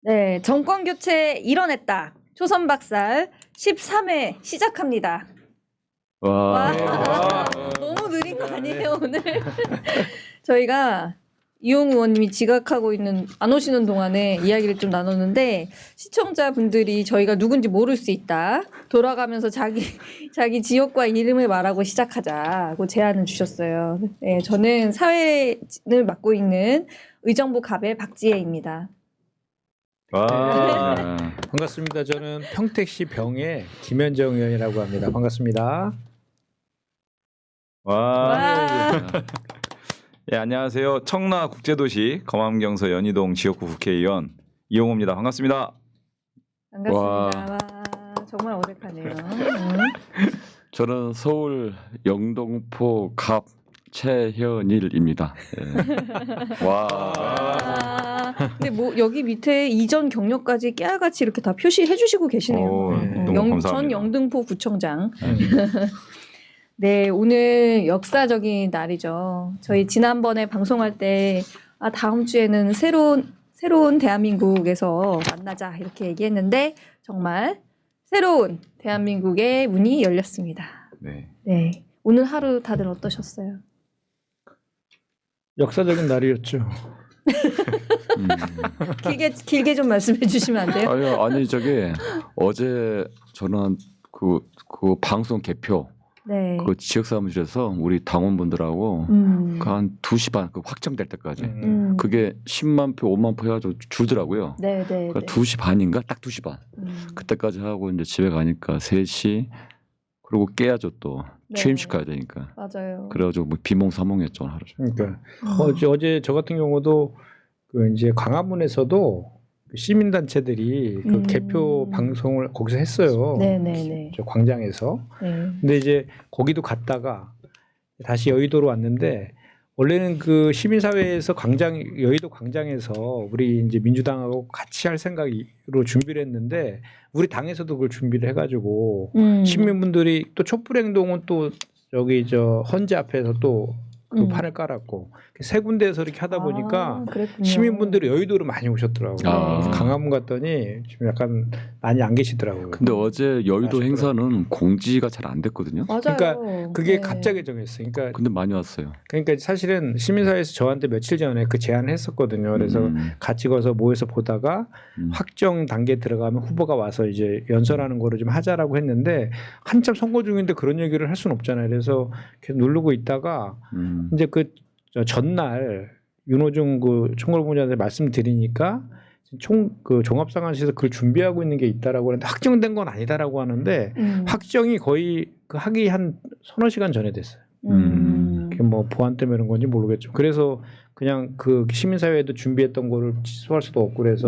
네, 정권 교체 이뤄냈다. 초선 박살 13회 시작합니다. 와, 너무 느린 거 아니에요 오늘? 저희가 이용 의원님이 지각하고 있는 안 오시는 동안에 이야기를 좀 나눴는데 시청자분들이 저희가 누군지 모를 수 있다. 돌아가면서 자기 지역과 이름을 말하고 시작하자고 제안을 주셨어요. 네, 저는 사회를 맡고 있는 의정부 갑의 박지혜입니다. 반갑습니다. 저는 평택시 병의 김현정 의원이라고 합니다. 반갑습니다. 예, 안녕하세요. 청라 국제도시 검암경서 연희동 지역구 국회의원 이용호입니다. 반갑습니다. 반갑습니다. 와, 정말 어색하네요. 저는 서울 영등포 갑 최현일입니다. 예. 근데 뭐 여기 밑에 이전 경력까지 깨알같이 이렇게 다 표시해 주시고 계시네요. 너무 감사합니다. 전 영등포 구청장. 네, 오늘 역사적인 날이죠. 저희 지난번에 방송할 때 다음 주에는 새로운 대한민국에서 만나자 이렇게 얘기했는데 정말 새로운 대한민국의 문이 열렸습니다. 네. 오늘 하루 다들 어떠셨어요? 역사적인 날이었죠. 길게 좀 말씀해 주시면 안 돼요? 아니 저게 어제 저는 그 방송 개표 네. 그 지역 사무실에서 우리 당원분들하고 한 2시 반 그 확정될 때까지 그게 10만 표, 5만 표 해가지고 줄더라고요. 네. 그러니까 2시 반인가 딱 2시 반. 그때까지 하고 이제 집에 가니까 3시 그리고 깨야죠 또 네. 취임식 가야 되니까. 맞아요. 그래가지고 뭐 비몽사몽했죠 하루 종일. 그러니까 어제 저 같은 경우도 그 이제 광화문에서도 시민단체들이 그 개표 방송을 거기서 했어요. 네네네. 저 광장에서. 네. 근데 이제 거기도 갔다가 다시 여의도로 왔는데 원래는 그 시민사회에서 여의도 광장에서 우리 이제 민주당하고 같이 할 생각으로 준비를 했는데 우리 당에서도 그걸 준비를 해가지고 시민분들이 또 촛불행동은 또 저기 저 헌재 앞에서 또 그 판을 깔았고 세 군데에서 이렇게 하다 보니까 시민분들이 여의도로 많이 오셨더라고요. 그래서 강화문 갔더니 지금 약간 많이 안 계시더라고요. 근데 어제 여의도 아쉽더라고요. 행사는 공지가 잘 안 됐거든요. 맞아요. 그러니까 그게 네. 갑자기 정했어요. 근데 많이 왔어요. 그러니까 사실은 시민사회에서 저한테 며칠 전에 그 제안을 했었거든요. 그래서 같이 가서 모여서 보다가 확정 단계에 들어가면 후보가 와서 이제 연설하는 거를 좀 하자라고 했는데 한참 선거 중인데 그런 얘기를 할 수는 없잖아요. 그래서 계속 누르고 있다가 이제 그 전날 윤호중 그 총괄본부장한테 말씀드리니까 그 종합상황실에서 그걸 준비하고 있는 게 있다라고 하는데 확정된 건 아니다라고 하는데 확정이 거의 그 하기 한 서너 시간 전에 됐어요. 그게 뭐 보안 때문에 그런 건지 모르겠죠. 그래서 그냥 그 시민사회에도 준비했던 거를 취소할 수도 없고 그래서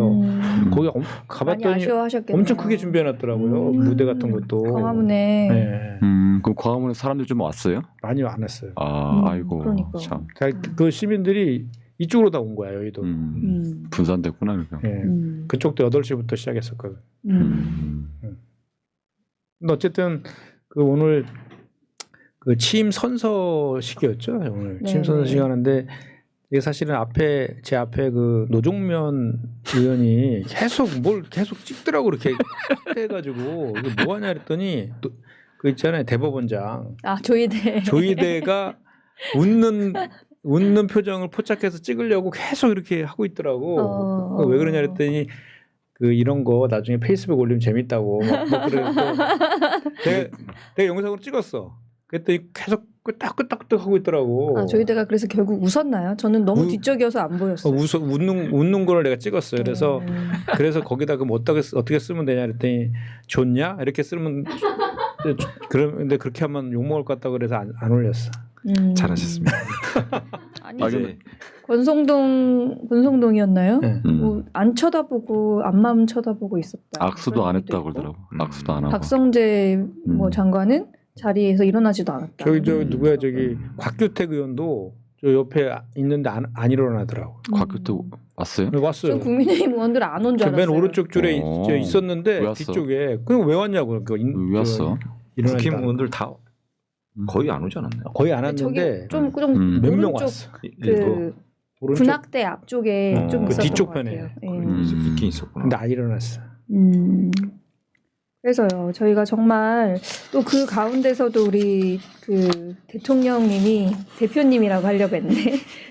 거기 가봤더니 엄청 크게 준비해놨더라고요. 무대 같은 것도. 광화문에. 네. 그럼 광화문에 사람들 좀 왔어요? 많이 안 왔어요. 아이고 그러니까. 참. 그 시민들이 이쪽으로 다 온 거야 여의도. 분산됐구나 그러니까. 네. 그쪽도 8시부터 시작했었거든. 근데 어쨌든 그 오늘 그 취임 선서식이었죠. 오늘 취임 선서식 하는데 이게 사실은 제 앞에 그 노종면 의원이 계속 찍더라고 이렇게 해가지고 이게 뭐 하냐 그랬더니 그 있잖아요 대법원장. 조희대가 웃는 표정을 포착해서 찍으려고 계속 이렇게 하고 있더라고. 왜 그러냐 그랬더니 그 이런 거 나중에 페이스북 올리면 재밌다고 막 그래서 내가 영상으로 찍었어. 그랬더니 계속 끄떡끄떡 하고 있더라고. 조희대가 그래서 결국 웃었나요? 저는 너무 뒤쪽이어서 안 보였어요. 웃는 거를 내가 찍었어요. 그래서 거기다 그럼 어떻게 쓰면 되냐 그랬더니 좋냐 이렇게 쓰면 그런데 그렇게 하면 욕 먹을 것 같다고 그래서 안 올렸어. 잘하셨습니다. 아니 권성동이었나요? 네. 뭐 안 쳐다보고 앞만 쳐다보고 있었다. 악수도 안 했다고 그러더라고. 악수도 안 하고. 박성재 뭐 장관은 자리에서 일어나지도 않았다. 저기 누구야 저기 곽규택 의원도 저 옆에 있는데 안 일어나더라고. 곽규택 왔어요? 네, 왔어요. 전 국민의힘 의원들 안 온 줄 알았어요. 맨 오른쪽 줄에 있었는데 왜 왔어? 뒤쪽에 그럼 왜 왔냐고. 왜 왔어? 국힘 의원들 다 거의 안 오지 않았나요? 거의 안 왔는데 좀 몇 명 오른쪽 왔어. 그 오른쪽 군악대 앞쪽에 좀 그 있었던 뒤쪽 것 편에. 같아요. 예. 있긴 있었구나. 근데 안 일어났어. 그래서요, 저희가 정말 또 그 가운데서도 우리 그 대통령님이 대표님이라고 하려고 했네.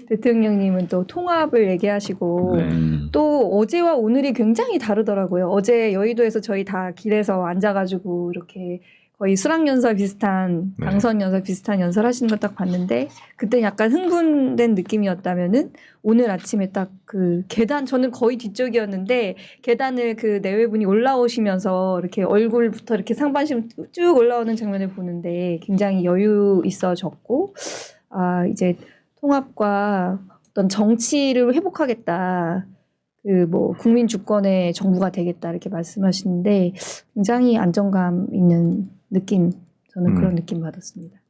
대통령님은 또 통합을 얘기하시고 네. 또 어제와 오늘이 굉장히 다르더라고요. 어제 여의도에서 저희 다 길에서 앉아가지고 이렇게 거의 수락연설 비슷한 네. 당선연설 비슷한 연설 하시는 거 딱 봤는데 그때 약간 흥분된 느낌이었다면은 오늘 아침에 딱 그 계단 저는 거의 뒤쪽이었는데 계단을 그 내외분이 올라오시면서 이렇게 얼굴부터 이렇게 상반신 쭉 올라오는 장면을 보는데 굉장히 여유 있어졌고 아 이제 통합과 어떤 정치를 회복하겠다. 그 뭐 국민 주권의 정부가 되겠다 이렇게 말씀하시는데 굉장히 안정감 있는 느낌 저는 그런 느낌 받았습니다.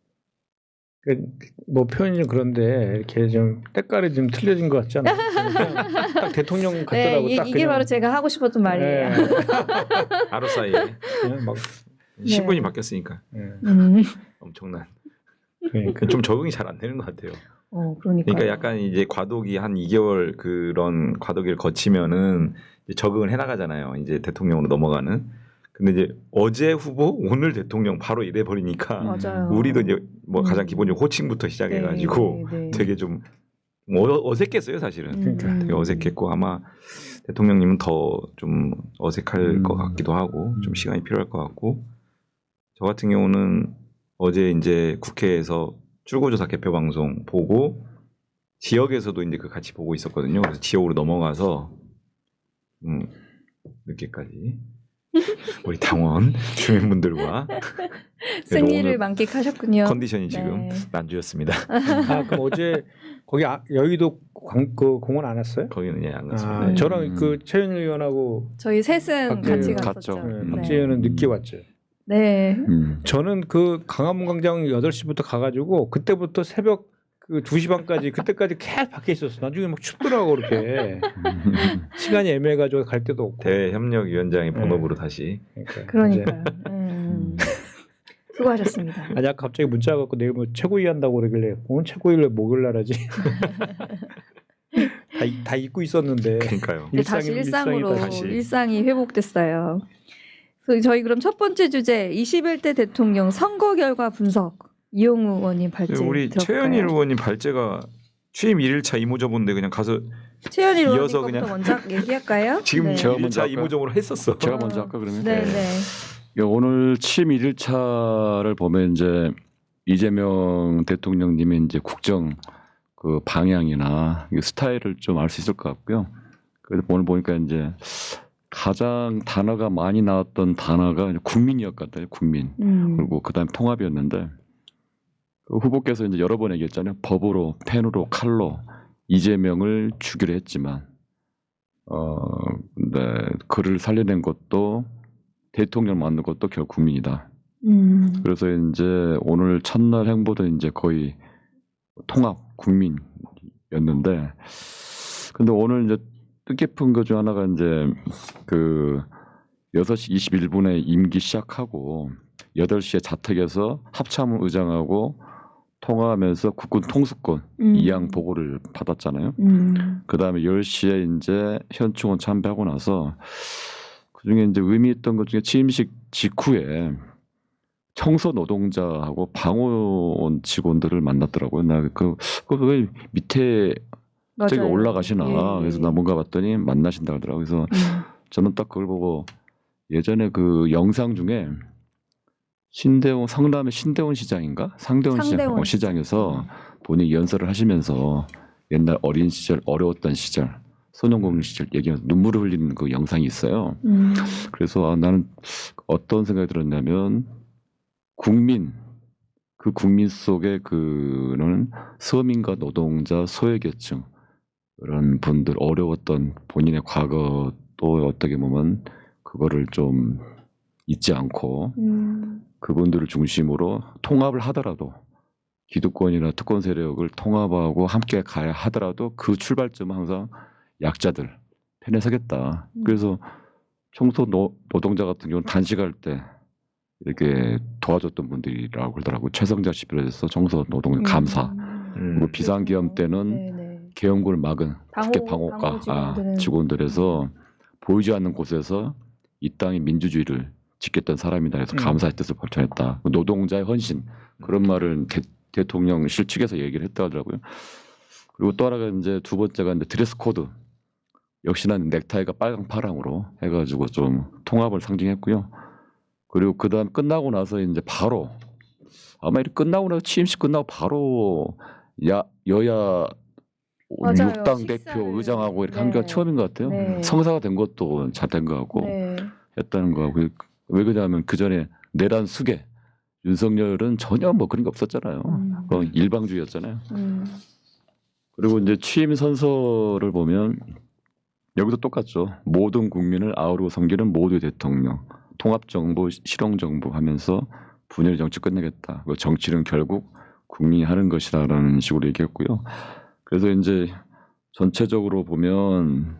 뭐 표현이 좀 그런데 이렇게 좀 때깔이 좀 틀려진 것 같지 않아요? 그냥 딱 대통령 같더라고. 네, 딱 이게 그냥. 바로 제가 하고 싶었던 말이에요. 네. 하루 사이에 그냥 막 신분이 바뀌었으니까 네. 엄청난. 그러니까 좀 적응이 잘 안 되는 것 같아요. 그러니까. 그러니까 약간 이제 과도기 한 2개월 그런 과도기를 거치면은 이제 적응을 해나가잖아요. 이제 대통령으로 넘어가는. 근데 이제 어제 후보 오늘 대통령 바로 이래 버리니까 맞아요. 우리도 이제 뭐 가장 기본적으로 호칭부터 시작해가지고 네, 네, 네. 되게 좀 어색했어요 사실은. 그러니까 되게 어색했고 아마 대통령님은 더 좀 어색할 것 같기도 하고 좀 시간이 필요할 것 같고 저 같은 경우는 어제 이제 국회에서 출구조사 개표 방송 보고 지역에서도 이제 그 같이 보고 있었거든요. 그래서 지역으로 넘어가서 늦게까지 우리 당원 주민분들과 승리를 오늘 만끽하셨군요. 컨디션이 지금 네. 난주였습니다. 아 그럼 어제 거기 여의도 그 공원 안 왔어요? 거기는 예, 안 갔습니다. 아, 네. 저랑 그 최윤 의원하고 저희 셋은 같이 갔죠. 갔었죠. 네, 박지현은 늦게 왔죠. 네. 저는 그 강화문 광장 8시부터 가가지고 그때부터 새벽 그 2시 반까지 그때까지 계속 밖에 있었어. 나중에 막 춥더라고 그렇게. 시간이 애매해가지고 갈 데도 없고. 대협력위원장의 본업으로 다시 그러니까요. 수고하셨습니다. 아니 아까 갑자기 문자 갖고 내일 뭐 최고위 한다고 그러길래 오늘 최고위를 목요일 날 하지. 다 잊고 있었는데. 그러니까요. 다시 일상으로 다시. 일상이 회복됐어요. 그래서 저희 그럼 첫 번째 주제 21대 대통령 선거 결과 분석 이용우 의원님 발제 우리 들어볼까요? 최현일 의원님 발제가 취임 1일차 이모저인데 그냥 가서 최현일 이어서 의원님부터 그냥 먼저 얘기할까요? 지금 네. 제가 먼저 1일차 할까요? 이모저으로 했었어. 제가 먼저 할까 그러면? 네, 네. 오늘 취임 1일차를 보면 이제 이재명 대통령님의 이제 국정 그 방향이나 스타일을 좀 알 수 있을 것 같고요. 그래서 오늘 보니까 이제 가장 단어가 많이 나왔던 단어가 국민이었거든요. 국민. 그리고 그다음 통합이었는데 그 후보께서 이제 여러 번 얘기했잖아요. 법으로, 펜으로, 칼로 이재명을 죽이려 했지만, 네, 그를 살려낸 것도 대통령 만든 것도 결국 국민이다. 그래서 이제 오늘 첫날 행보도 이제 거의 통합 국민이었는데, 근데 오늘 이제 뜻깊은 것 중 하나가 이제 그 6시 21분에 임기 시작하고 8시에 자택에서 합참 의장하고 통화하면서 국군 통수권 이양 보고를 받았잖아요. 그 다음에 10시에 이제 현충원 참배하고 나서 그 중에 이제 의미 있던 것 중에 취임식 직후에 청소 노동자하고 방호원 직원들을 만났더라고요. 나 그 왜 밑에 저기 맞아요. 올라가시나. 예. 그래서 나 뭔가 봤더니 만나신다 그러더라고요. 그래서 저는 딱 그걸 보고 예전에 그 영상 중에 신대원 성남의 신대원 시장인가 상대원 시장에서 본인이 연설을 하시면서 옛날 어린 시절 어려웠던 시절 소년공 시절 얘기하면서 눈물을 흘리는 그 영상이 있어요. 그래서 나는 어떤 생각이 들었냐면 국민 속에 그는 서민과 노동자 소외계층 그런 분들 어려웠던 본인의 과거도 어떻게 보면 그거를 좀 잊지 않고 그분들을 중심으로 통합을 하더라도 기득권이나 특권 세력을 통합하고 함께 가야 하더라도 그 출발점은 항상 약자들 편에 서겠다. 그래서 청소 노동자 같은 경우는 단식할 때 이렇게 도와줬던 분들이라고 그러더라고요. 최성자 씨 비롯해서 청소 노동 감사. 그리고 비상기험 때는 네네. 계엄군을 막은 국회 방호 방어과 직원들은. 직원들에서 보이지 않는 곳에서 이 땅의 민주주의를 지켰던 사람이다 해서 감사의 뜻을 발표했다. 노동자의 헌신 그런 말을 대통령실 측에서 얘기를 했다 하더라고요. 그리고 또 하나가 이제 두 번째가 이제 드레스 코드 역시나 넥타이가 빨강 파랑으로 해가지고 좀 통합을 상징했고요. 그리고 그다음 끝나고 나서 이제 바로 아마 이렇게 끝나고 나서 취임식 끝나고 바로 여야 맞아요. 6당 식사를. 대표 의장하고 이렇게 네. 한 게 처음인 것 같아요. 네. 성사가 된 것도 잘 된 것 같고 네. 했다는 거고 왜 그러냐면 그 전에 내란 수계 윤석열은 전혀 뭐 그런 게 없었잖아요. 일방주의였잖아요. 그리고 이제 취임 선서를 보면 여기도 똑같죠. 모든 국민을 아우르고 섬기는 모두의 대통령, 통합정부, 실용정부 하면서 분열 정치 끝내겠다. 정치는 결국 국민이 하는 것이라는 식으로 얘기했고요. 그래서 이제 전체적으로 보면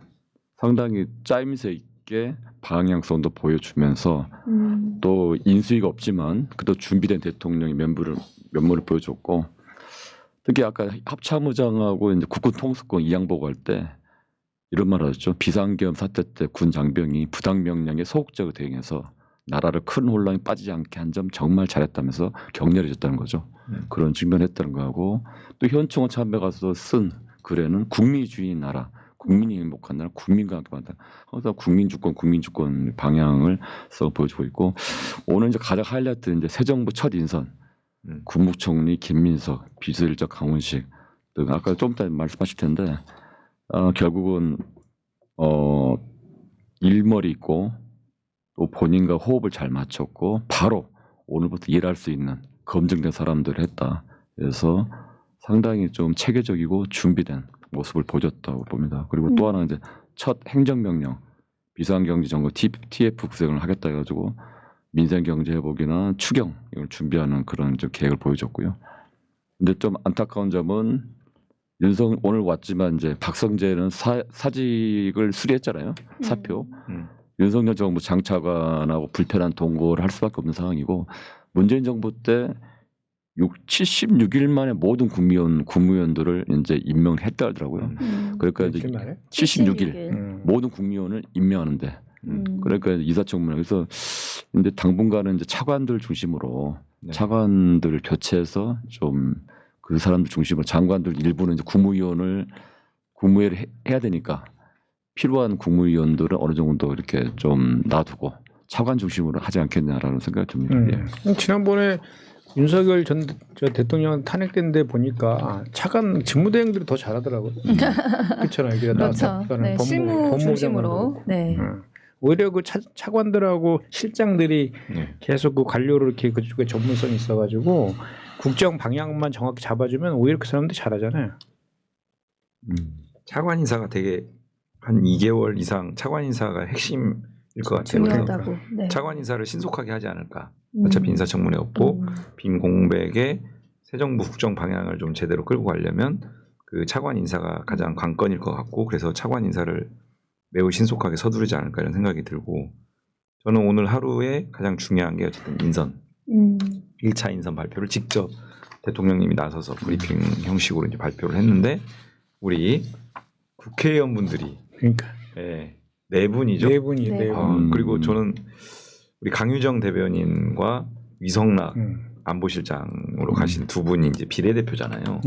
상당히 짜임새 있게 방향성도 보여주면서 또 인수위가 없지만 그래도 준비된 대통령의 면모를 보여줬고 특히 아까 합참의장하고 이제 국군 통수권 이양보고 할 때 이런 말 하셨죠. 비상계엄 사태 때 군 장병이 부당 명령에 소극적으로 대응해서 나라를 큰 혼란에 빠지지 않게 한 점 정말 잘했다면서 격려를 해줬다는 거죠. 그런 측면을 했다는 거하고 또 현충원 참배 가서 쓴 글에는 국민주의인 나라, 국민이 행복한 나라, 국민과 함께한다. 항상 국민 주권 방향을 써 보여주고 있고 오늘 이제 가장 하이라이트 이제 새 정부 첫 인선 국무총리 김민석, 비서실장 강훈식 등 아까 좀 이따 말씀하실 텐데 결국은 일머리 있고 또 본인과 호흡을 잘 맞췄고 바로 오늘부터 일할 수 있는 검증된 사람들을 했다. 그래서 상당히 좀 체계적이고 준비된 모습을 보여줬다고 봅니다. 그리고 또 하나 이제 첫 행정명령 비상경제정부 TF 구성을 하겠다 해가지고 민생경제 회복이나 추경 이걸 준비하는 그런 좀 계획을 보여줬고요. 근데 좀 안타까운 점은 오늘 왔지만 이제 박성재는 사직을 수리했잖아요. 사표. 윤석열 정부 장차관하고 불편한 동거를 할 수밖에 없는 상황이고 문재인 정부 때 76일 만에 모든 국무위원들을 이제 임명했다 하더라고요. 그러니까 이제 76일 모든 국무위원을 임명하는데 그러니까 이사청문회 그래서 근데 당분간은 이제 차관들 중심으로 차관들을 교체해서 좀 그 사람들 중심으로 장관들 일부는 이제 국무위원을 해야 되니까 필요한 국무위원들은 어느 정도 이렇게 좀 놔두고 차관 중심으로 하지 않겠냐라는 생각이 듭니다. 예. 지난번에 윤석열 전 대통령 탄핵된데 보니까 차관 직무대행들이 더 잘하더라고요. 그렇잖아요. 그렇죠. 네, 실무 중심으로. 네. 오히려 그 차관들하고 실장들이 계속 그 관료를 이렇게 그쪽에 전문성이 있어가지고 국정 방향만 정확히 잡아주면 오히려 그 사람들이 잘하잖아요. 차관 인사가 되게 한 2개월 이상 차관 인사가 핵심일 것 같아요. 중요하다고. 네. 차관 인사를 신속하게 하지 않을까. 어차피 인사청문회 없고 빈 공백에 새 정부 국정 방향을 좀 제대로 끌고 가려면 그 차관 인사가 가장 관건일 것 같고 그래서 차관 인사를 매우 신속하게 서두르지 않을까 이런 생각이 들고 저는 오늘 하루에 가장 중요한 게 어쨌든 인선 1차 인선 발표를 직접 대통령님이 나서서 브리핑 형식으로 이제 발표를 했는데 우리 국회의원분들이 그러니까 네 분이죠. 네 분이. 그리고 저는 우리 강유정 대변인과 위성락 안보실장으로 가신 두 분이 이제 비례대표잖아요.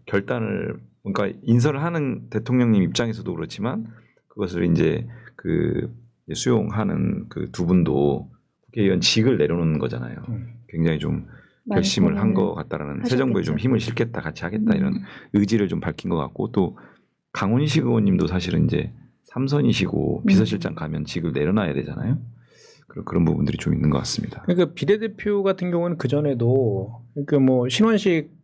결단을 그러니까 인선을 하는 대통령님 입장에서도 그렇지만 그것을 이제 그 수용하는 그 두 분도 국회의원직을 내려놓는 거잖아요. 굉장히 좀 결심을 한 것 같다라는 새 정부에 좀 힘을 실겠다 같이 하겠다 이런 의지를 좀 밝힌 것 같고 또 강훈식 의원님도 사실은 이제 삼선이시고 비서실장 가면 직을 내려놔야 되잖아요. 그런 부분들이 좀 있는 것 같습니다. 그러니까 비례대표 같은 경우는 그 전에도 그러니까 뭐 신원식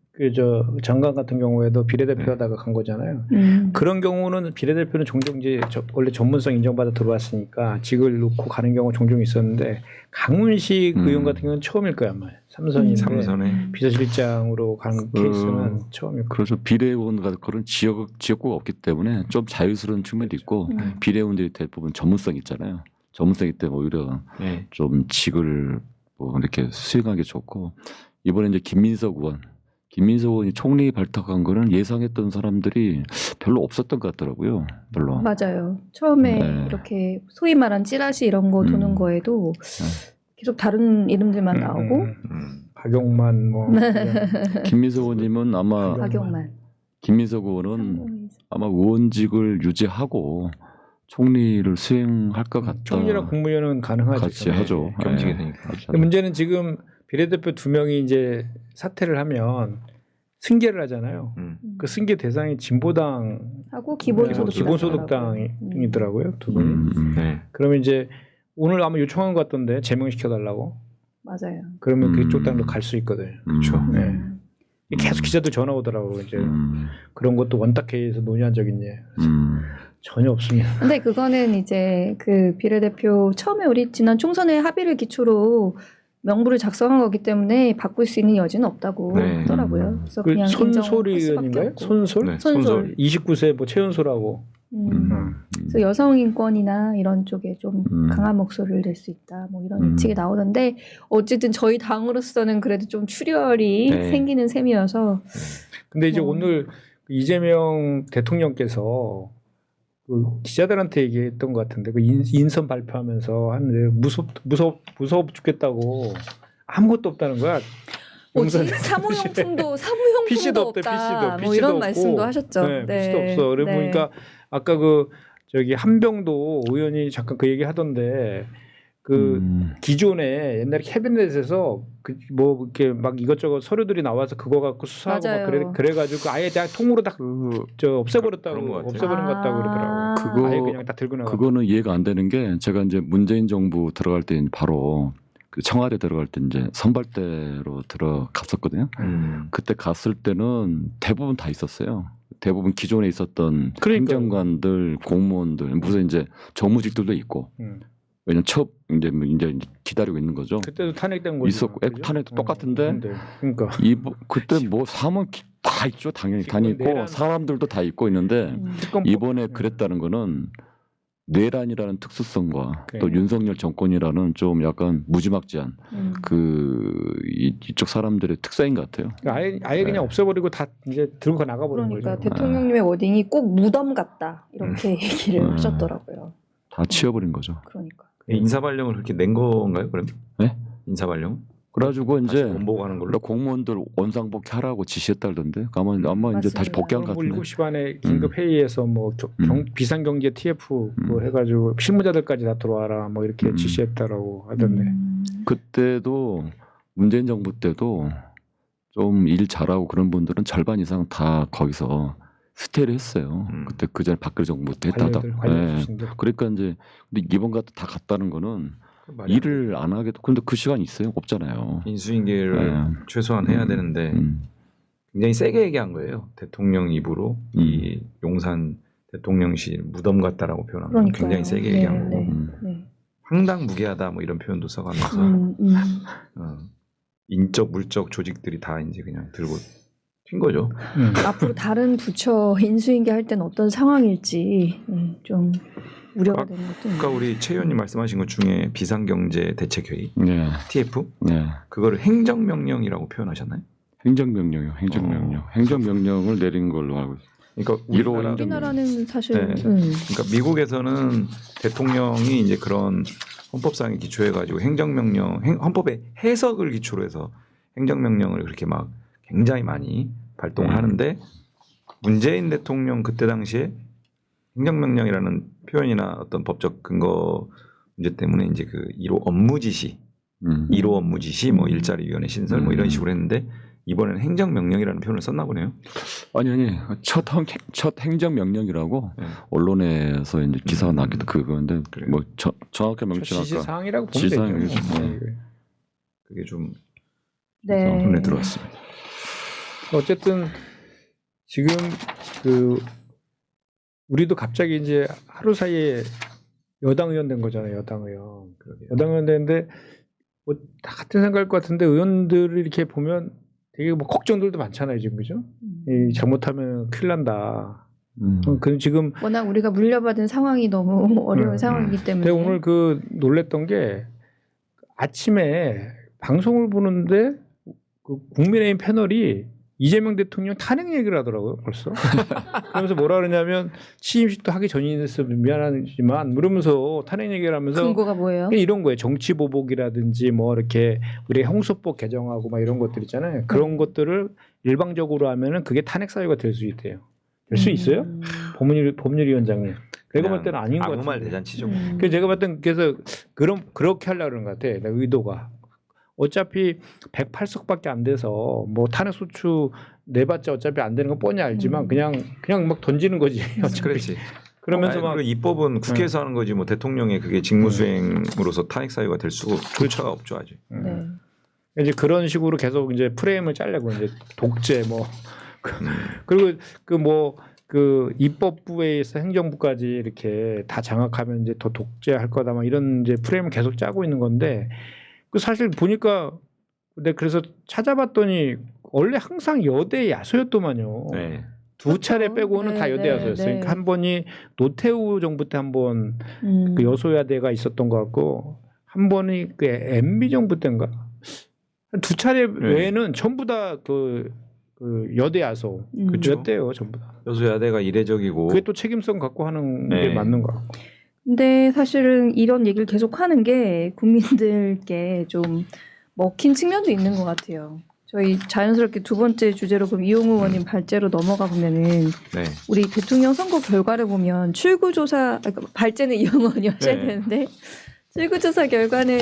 장관 같은 경우에도 비례대표하다가 간 거잖아요. 그런 경우는 비례대표는 종종 이제 원래 전문성 인정받아 들어왔으니까 직을 놓고 가는 경우가 종종 있었는데 강훈식 의원 같은 경우는 처음일 거야 아마. 삼선에 비서실장으로 가는 케이스는 처음일 거예요. 그렇죠. 비례의원과 그런 지역구가 없기 때문에 좀 자유스러운 측면도 있고 비례의원들이 대부분 전문성 있잖아요. 전문성이 때문에 오히려 좀 직을 뭐 이렇게 수행하기 좋고 이번에 이제 김민석 의원 김민석 의원이 총리 발탁한 거는 예상했던 사람들이 별로 없었던 것 같더라고요. 별로. 맞아요. 처음에 네. 이렇게 소위 말한 찌라시 이런 거 도는 거에도 계속 다른 이름들만 나오고 박용만 뭐 김민석 의원님은 아마 박용만, 김민석 의원은 상봉이. 아마 의원직을 유지하고 총리를 수행할 것 같다. 총리랑 국무위원은 가능하죠. 같이 하죠. 겸직이 예. 되니까. 같이 근데 하죠. 문제는 지금 비례대표 2명이 이제 사퇴를 하면 승계를 하잖아요. 그 승계 대상이 진보당 하고 기본소득당이더라고요. 두 분이. 네. 그러면 이제 오늘 아마 요청한 것 같던데 제명시켜 달라고. 맞아요. 그러면 그쪽 당도 갈 수 있거든요. 그렇죠. 네. 계속 기자들 전화 오더라고요. 이제 그런 것도 원탁회의에서 논의한 적 있냐. 전혀 없습니다. 근데 그거는 이제 그 비례대표 처음에 우리 지난 총선의 합의를 기초로 명부를 작성한 거기 때문에 바꿀 수 있는 여지는 없다고 네. 하더라고요. 그래서 그 그냥 손솔 인정할 수밖에 의원인가요? 없고. 손솔? 네. 손솔. 29세 뭐 최연소라고. 그래서 여성 인권이나 이런 쪽에 좀 강한 목소리를 낼 수 있다. 뭐 이런 예측이 나오는데 어쨌든 저희 당으로서는 그래도 좀 출혈이 네. 생기는 셈이어서. 근데 이제 뭐. 오늘 이재명 대통령께서 그 기자들한테 얘기했던 것 같은데 그 인선 발표하면서 하는데 무서워 죽겠다고 아무것도 없다는 거야. 뭐지? 용산 사무용품도 PC도 없다. 없대, PC도. 뭐 PC도 이런 없고. 말씀도 하셨죠. 네, PC도 없어. 그래 보니까 아까 그 저기 한병도 의원이 잠깐 그 얘기 하던데 그 기존에 옛날에 캐비넷에서 그 뭐 이렇게 막 이것저것 서류들이 나와서 그거 갖고 수사하고 막 맞아요. 그래가지고 아예 그냥 통으로 다 저 없애버렸다고 그런 것 같아요. 없애버린 것 같다고 그러더라고. 그거- 아예 그냥 다 들고 나가. 그거는 이해가 안 되는 게 제가 이제 문재인 정부 들어갈 때 바로 그 청와대 들어갈 때 이제 선발대로 들어갔었거든요. 그때 갔을 때는 대부분 다 있었어요. 대부분 기존에 있었던 그러니까요. 행정관들, 공무원들, 무슨 이제 정무직들도 있고. 왜냐면 이제 기다리고 있는 거죠. 그때도 탄핵된 거죠. 있었고, 그죠? 탄핵도 똑같은데. 근데, 그러니까 그때 뭐 사면 다 있죠. 당연히 다 있고 내란- 사람들도 다 있고 있는데 특검 이번에 그랬다는 거는 내란이라는 특수성과 그래. 또 윤석열 정권이라는 좀 약간 무지막지한 이쪽 사람들의 특성인 것 같아요. 아예 그냥 없애버리고 다 이제 들고 나가버린 그러니까 거죠. 대통령님의 워딩이 꼭 무덤 같다 이렇게 얘기를 음. 하셨더라고요. 다 치워버린 거죠. 그러니까. 인사발령을 그렇게 낸 건가요? 그럼? 네? 인사발령? 그래가지고 다시 이제 원복하는 걸로? 공무원들 원상복귀 하라고 지시했다던데 아마 이제 맞습니다. 다시 복귀한 것 뭐 같은데. 7시 반에 긴급 회의에서 뭐 비상경제 TF 뭐 음. 해가지고 실무자들까지 다 들어와라 뭐 이렇게 지시했다라고 하던데. 그때도 문재인 정부 때도 좀 일 잘하고 그런 분들은 절반 이상 다 거기서 스테이를 했어요. 그때 그 전에 박근혜 정부 때 했다다. 관련 예. 출신들. 그러니까 이제 근데 이번 같은 다 갔다는 거는 말이 안 일을 안 하게도 근데 그 시간 있어요? 없잖아요. 인수인계를 네. 최소한 해야 되는데 굉장히 세게 얘기한 거예요. 대통령 입으로 이 용산 대통령실 무덤 같다라고 표현한 거 그러니까요. 굉장히 세게 네, 얘기한 거고 네. 황당무계하다 뭐 이런 표현도 써가면서 인적 물적 조직들이 다 이제 그냥 들고 튄 거죠. 앞으로 다른 부처 인수인계 할 때는 어떤 상황일지 좀 우려가 되는 것도 있네요. 아까 우리 최 의원님 말씀하신 것 중에 비상경제 대책회의 네. TF 네. 그거를 행정명령이라고 표현하셨나요? 행정명령이요. 행정명령. 행정명령을 내린 걸로 알고 있어요. 그러니까 이로 우리나라 우리나라는 사실 네. 그러니까 미국에서는 대통령이 이제 그런 헌법상에 기초해가지고 행정명령, 헌법의 해석을 기초로 해서 행정명령을 그렇게 막 굉장히 많이 발동을 하는데 문재인 대통령 그때 당시에 행정명령이라는 표현이나 어떤 법적 근거 문제 때문에 이제 그 1호 업무지시, 1호 업무지시, 뭐 일자리위원회 신설 뭐 이런 식으로 했는데 이번에는 행정명령이라는 표현을 썼나 보네요. 아니 첫 행정명령이라고 네. 언론에서 이제 기사가 나기도 그건데 그래요. 뭐 정확히 명칭할까? 지시사항이라고 보면 지시사항이죠. 되죠. 네. 그게 좀 네. 눈에 들어왔습니다. 어쨌든 지금 그 우리도 갑자기 이제 하루 사이에 여당 의원 된 거잖아요. 여당 의원. 여당 의원 됐는데 뭐 다 같은 생각일 것 같은데 의원들을 이렇게 보면 되게 뭐 걱정들도 많잖아요. 지금 그죠? 이 잘못하면 큰일 난다. 그 지금 워낙 우리가 물려받은 상황이 너무 어려운 상황이기 때문에 제가 오늘 그 놀랬던 게 아침에 방송을 보는데 그 국민의힘 패널이 이재명 대통령 탄핵 얘기를 하더라고요, 벌써. 그러면서 뭐라 그러냐면 취임식도 하기 전이라서 미안하지만 그러면서 탄핵 얘기를 하면서 근거가 뭐예요? 이런 거예요. 정치 보복이라든지 뭐 이렇게 우리 형소법 개정하고 막 이런 것들 있잖아요. 그런 것들을 일방적으로 하면은 그게 탄핵 사유가 될 수 있대요. 될 수 있어요? 법률위원장님. 내가 볼 때는 아닌 것 같아요. 아무 말 대잔치죠. 그래서 제가 봤을 땐 그래서 그렇게 하려고 그런 것 같아. 의도가. 어차피 108석밖에 안 돼서 뭐 탄핵 소추 내봤자 어차피 안 되는 거 뻔히 알지만 그냥 막 던지는 거지. 어차피. 그렇지. 그러면서 아니, 막 그리고 입법은 국회에서 하는 거지 뭐 대통령의 그게 직무수행으로서 탄핵 사유가 될 수가 없죠 아직. 네. 이제 그런 식으로 계속 이제 프레임을 짜려고 이제 독재 뭐 그리고 그 입법부에서 행정부까지 이렇게 다 장악하면 이제 더 독재할 거다 막 이런 이제 프레임을 계속 짜고 있는 건데 그 사실 보니까 근데 그래서 찾아봤더니 원래 항상 여대 야소였더만요. 네. 두 차례 빼고는 다 여대 야소였어요. 네. 그러니까 한 번이 노태우 정부 때 한 번 그 여소야대가 있었던 것 같고 한 번이 그 MB 정부 때인가 두 차례 외에는 전부 다 그 여대 야소 였대요 전부 다. 여소야대가 이례적이고 그게 또 책임성 갖고 하는 네. 게 맞는 것 같고. 근데 사실은 이런 얘기를 계속 하는 게 국민들께 좀 먹힌 측면도 있는 것 같아요. 저희 자연스럽게 두 번째 주제로 그럼 이용우 의원님 발제로 넘어가 보면은 네. 우리 대통령 선거 결과를 보면 출구조사 그러니까 발제는 이용우 의원이 하셔야 네. 되는데 출구조사 결과는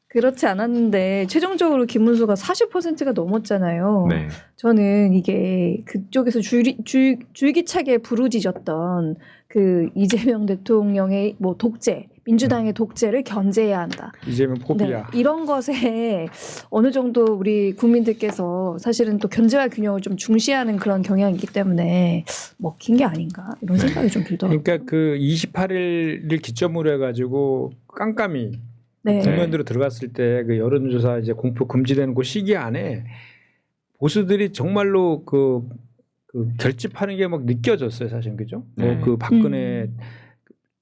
그렇지 않았는데 최종적으로 김문수가 40%가 넘었잖아요. 네. 저는 이게 그쪽에서 줄기차게 부르짖었던 그 이재명 대통령의 뭐 독재, 민주당의 독재를 견제해야 한다. 이재명 포비아. 네, 이런 것에 어느 정도 우리 국민들께서 사실은 또 견제와 균형을 좀 중시하는 그런 경향이 있기 때문에 먹힌 게 아닌가 이런 생각이 좀 들더라고요. 그러니까 그 28일을 기점으로 해가지고 깜깜이 네. 국면으로 들어갔을 때 그 여론조사 이제 공표 금지되는 그 시기 안에 보수들이 정말로 그 결집하는 게 막 느껴졌어요, 사실 그죠? 네. 뭐 그 박근혜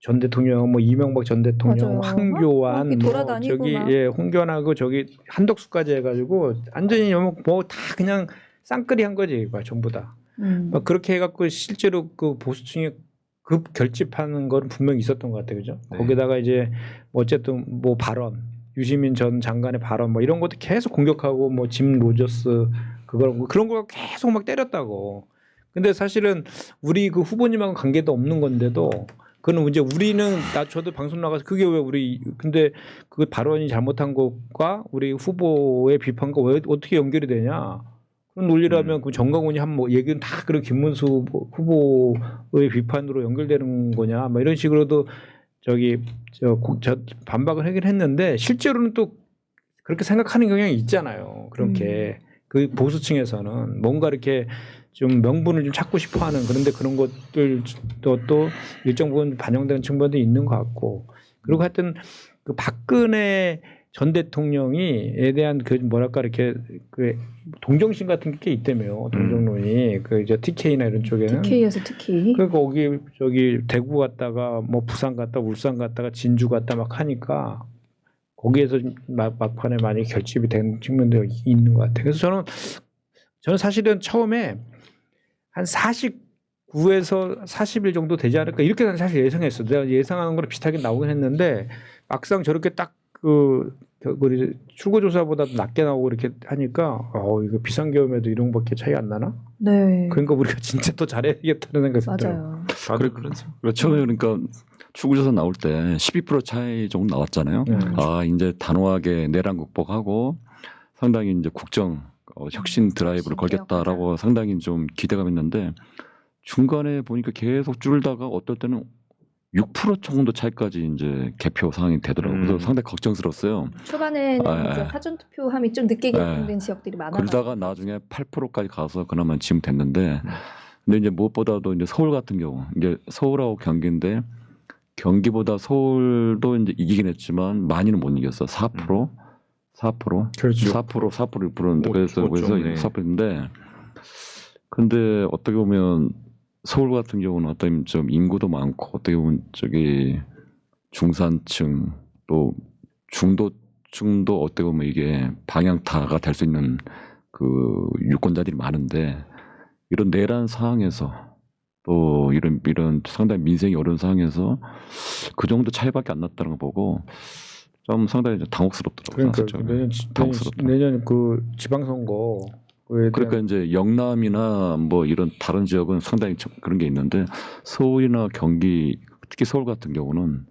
전 대통령, 뭐 이명박 전 대통령, 맞아요. 황교안, 뭐 돌아다니고 저기 막. 홍견하고 저기 한덕수까지 해가지고 완전히 뭐 다 그냥 쌍끌이 한 거지, 막 전부 다. 막 그렇게 해갖고 실제로 그 보수층이 급 결집하는 건 분명히 있었던 것 같아요, 그죠? 네. 거기다가 이제 어쨌든 뭐 발언, 유시민 전 장관의 발언 뭐 이런 것도 계속 공격하고 뭐 짐 로저스 그런 걸 계속 막 때렸다고. 근데 사실은 우리 그 후보님하고 관계도 없는 건데도 그는 이제 우리는 저도 방송 나가서 그게 왜 우리 근데 그 발언이 잘못한 것과 우리 후보의 비판과 왜 어떻게 연결이 되냐? 그런 논리라면 그 정강훈이 한 뭐 얘기는 다 그런 김문수 후보의 비판으로 연결되는 거냐? 뭐 이런 식으로도 저 반박을 하긴 했는데 실제로는 또 그렇게 생각하는 경향이 있잖아요. 그렇게 그 보수층에서는 뭔가 이렇게 좀 명분을 좀 찾고 싶어하는 그런데 그런 것들도 또 일정 부분 반영되는 측면도 있는 것 같고 그리고 하여튼 그 박근혜 전 대통령이에 대한 그 뭐랄까 이렇게 그 동정심 같은 게 있다며 동정론이 그 이제 TK나 이런 쪽에는 TK에서 특히 그 거기 저기 대구 갔다가 뭐 부산 갔다 울산 갔다가 진주 갔다 막 하니까 거기에서 막판에 많이 결집이 된 측면도 있는 것 같아요. 그래서 저는 사실은 처음에 한 49에서 40일 정도 되지 않을까 이렇게 난 사실 예상했어. 내가 예상하는 거랑 비슷하게 나오긴 했는데 막상 저렇게 딱 우리 출구조사보다도 낮게 나오고 이렇게 하니까 이거 비상계엄에도 이런 밖에 차이 안 나나? 네. 그러니까 우리가 진짜 더 잘해야겠다는 생각이 들어요. 맞아요. 다들 그렇죠. 처음에 그러니까 출구조사 나올 때 12% 차이 정도 나왔잖아요. 이제 단호하게 내란 극복하고 상당히 이제 국정 혁신 드라이브를 걸겠다라고 상당히 좀 기대감했는데 중간에 보니까 계속 줄다가 어떨 때는 6% 정도 차이까지 이제 개표 상황이 되더라고요. 그래서 상당히 걱정스러웠어요. 초반에는 이제 사전 투표함이 좀 늦게 개봉된 지역들이 많아요. 그러다가 나중에 8%까지 가서 그나마 지금 됐는데, 근데 이제 무엇보다도 이제 서울 같은 경우, 이제 서울하고 경기인데 경기보다 서울도 이제 이기긴 했지만 많이는 못 이겼어. 4%. 그렇죠. 4%, 6%인데 그래서 4%인데, 근데 어떻게 보면 서울 같은 경우는 어떤 좀 인구도 많고 어떻게 보면 저기 중산층 또 중도층도 어떻게 보면 이게 방향타가 될 수 있는 그 유권자들이 많은데 이런 내란 상황에서 또 이런 상당히 민생이 어려운 상황에서 그 정도 차이밖에 안 났다는 거 보고 좀 상당히 당혹스럽더라고요. 그러니까 당혹스럽다. 내년 그 지방선거 그러니까 이제 영남이나 뭐 이런 다른 지역은 상당히 그런 게 있는데 서울이나 경기 특히 서울 같은 경우는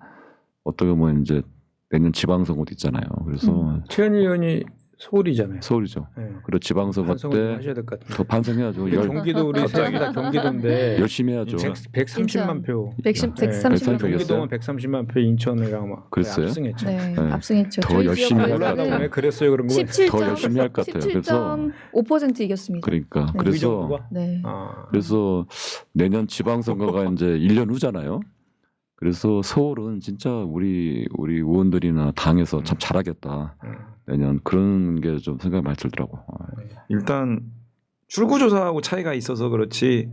어떻게 보면 이제 내년 지방선거도 있잖아요. 그래서 최현일 의원이 서울이잖아요. 서울이죠. 네. 그리고 지방선거 반성을 좀 때 하셔야 될 것 같은데. 더 반성해야죠. 경기도 우리 셋다 경기도인데 열심히 해야죠. 130만 표. 130만 표. 경기도는 130만 표 인천이랑 막 그랬어요? 압승했죠. 네, 네. 압승했죠. 더 저희 열심히 지역구에서는 해야 몰라도 왜 그랬어요 그런 거. 17점, 더 열심히 할 것 같아요. 그래서 17.5% 이겼습니다. 그러니까 네. 그래서 의정부가? 네. 그래서 내년 지방선거가 이제 1년 후잖아요. 그래서 서울은 진짜 우리 의원들이나 당에서 참 잘하겠다. 내년 그런 게 좀 생각이 많이 들더라고. 일단 출구조사하고 차이가 있어서 그렇지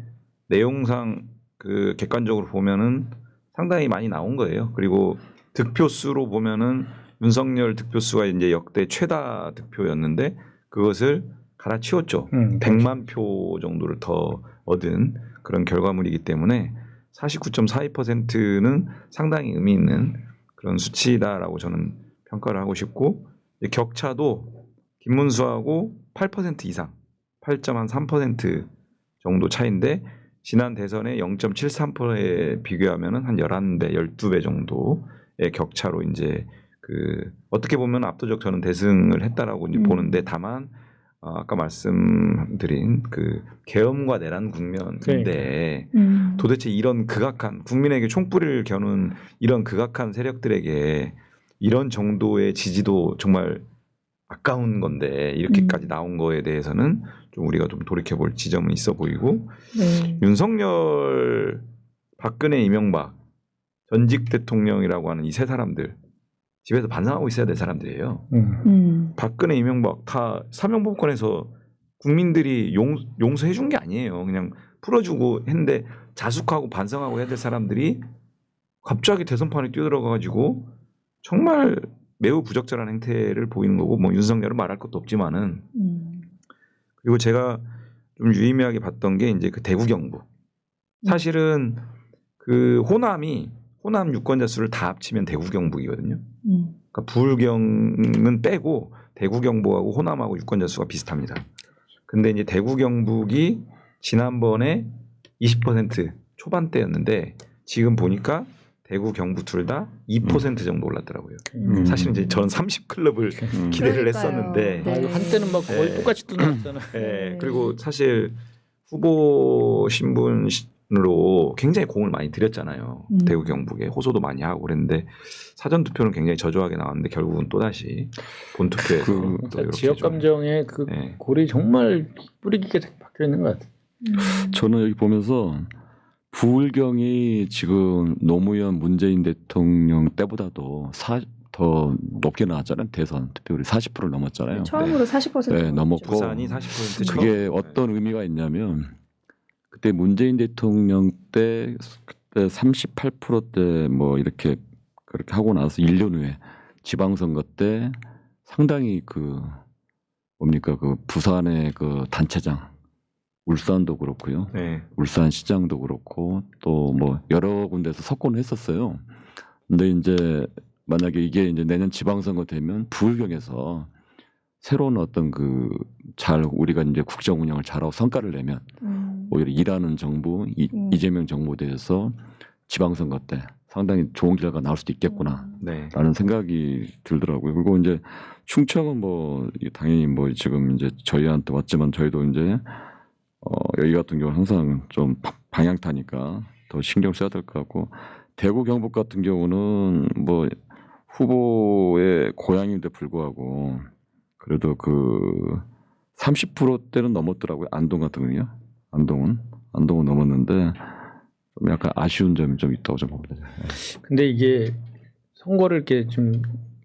내용상 그 객관적으로 보면은 상당히 많이 나온 거예요. 그리고 득표수로 보면은 윤석열 득표수가 이제 역대 최다 득표였는데 그것을 갈아치웠죠. 100만 표 정도를 더 얻은 그런 결과물이기 때문에 49.42%는 상당히 의미 있는 그런 수치다라고 저는 평가를 하고 싶고 격차도 김문수하고 8% 이상 8.3% 정도 차인데 지난 대선에 0.73%에 비교하면은 한 11배, 12배 정도의 격차로 이제 그 어떻게 보면 압도적 저는 대승을 했다라고 이제 보는데 다만 아까 말씀드린 그 계엄과 내란 국면인데 도대체 이런 극악한 국민에게 총불을 겨눈 이런 극악한 세력들에게 이런 정도의 지지도 정말 아까운 건데 이렇게까지 나온 거에 대해서는 좀 우리가 좀 돌이켜볼 지점은 있어 보이고 네. 윤석열, 박근혜, 이명박 전직 대통령이라고 하는 이 세 사람들 집에서 반성하고 있어야 될 사람들이에요. 박근혜, 이명박 다 사명복권에서 국민들이 용서해 준 게 아니에요. 그냥 풀어주고 했는데 자숙하고 반성하고 해야 될 사람들이 갑자기 대선판에 뛰어들어가지고 정말 매우 부적절한 행태를 보이는 거고 뭐 윤석열은 말할 것도 없지만은 그리고 제가 좀 유의미하게 봤던 게 이제 그 대구 경북 사실은 그 호남 유권자 수를 다 합치면 대구 경북이거든요. 그러니까 부울경은 빼고 대구 경북하고 호남하고 유권자 수가 비슷합니다. 근데 이제 대구 경북이 지난번에 20% 초반대였는데 지금 보니까 대구 경북 둘 다 2% 정도 올랐더라고요. 사실은 이제 저는 30클럽을 기대를 그러니까요. 했었는데 네. 한때는 막 거의 네. 똑같이 뜯어놨잖아. 네. 그리고 사실 후보 신분으로 굉장히 공을 많이 들였잖아요. 대구 경북에 호소도 많이 하고 그랬는데 사전 투표는 굉장히 저조하게 나왔는데 결국은 또 다시 본 투표에서 또 이렇게 지역 좀, 감정의 그 네. 골이 정말 뿌리 깊게 박혀 있는 것 같아요. 저는 여기 보면서 부울경이 지금 노무현 문재인 대통령 때보다도 더 높게 나왔잖아요. 대선 득표율이 40%를 넘었잖아요. 처음으로 40% 네, 넘었고 부산이 40% 그게 어떤 의미가 있냐면 그때 문재인 대통령 때 그때 38%대 뭐 이렇게 그렇게 하고 나서 1년 후에 지방선거 때 상당히 그 뭡니까 그 부산의 그 단체장 울산도 그렇고요. 네. 울산 시장도 그렇고 또 뭐 여러 군데서 석권을 했었어요. 근데 이제 만약에 이게 이제 내년 지방선거 되면 부울경에서 새로운 어떤 그 우리가 이제 국정 운영을 잘하고 성과를 내면 오히려 일하는 정부 이재명 정부에 대해서 지방선거 때 상당히 좋은 결과가 나올 수도 있겠구나. 네. 라는 생각이 들더라고요. 그리고 이제 충청은 뭐 당연히 뭐 지금 이제 저희한테 왔지만 저희도 이제 여기 같은 경우는 항상 좀 방향타니까 더 신경 써야 될 것 같고 대구 경북 같은 경우는 뭐 후보의 고향인데 불구하고 그래도 그 30%대는 넘었더라고요. 안동 같은 경우요. 안동은 넘었는데 좀 약간 아쉬운 점이 좀 있다고 좀 봅니다. 근데 이게 선거를 이렇게 좀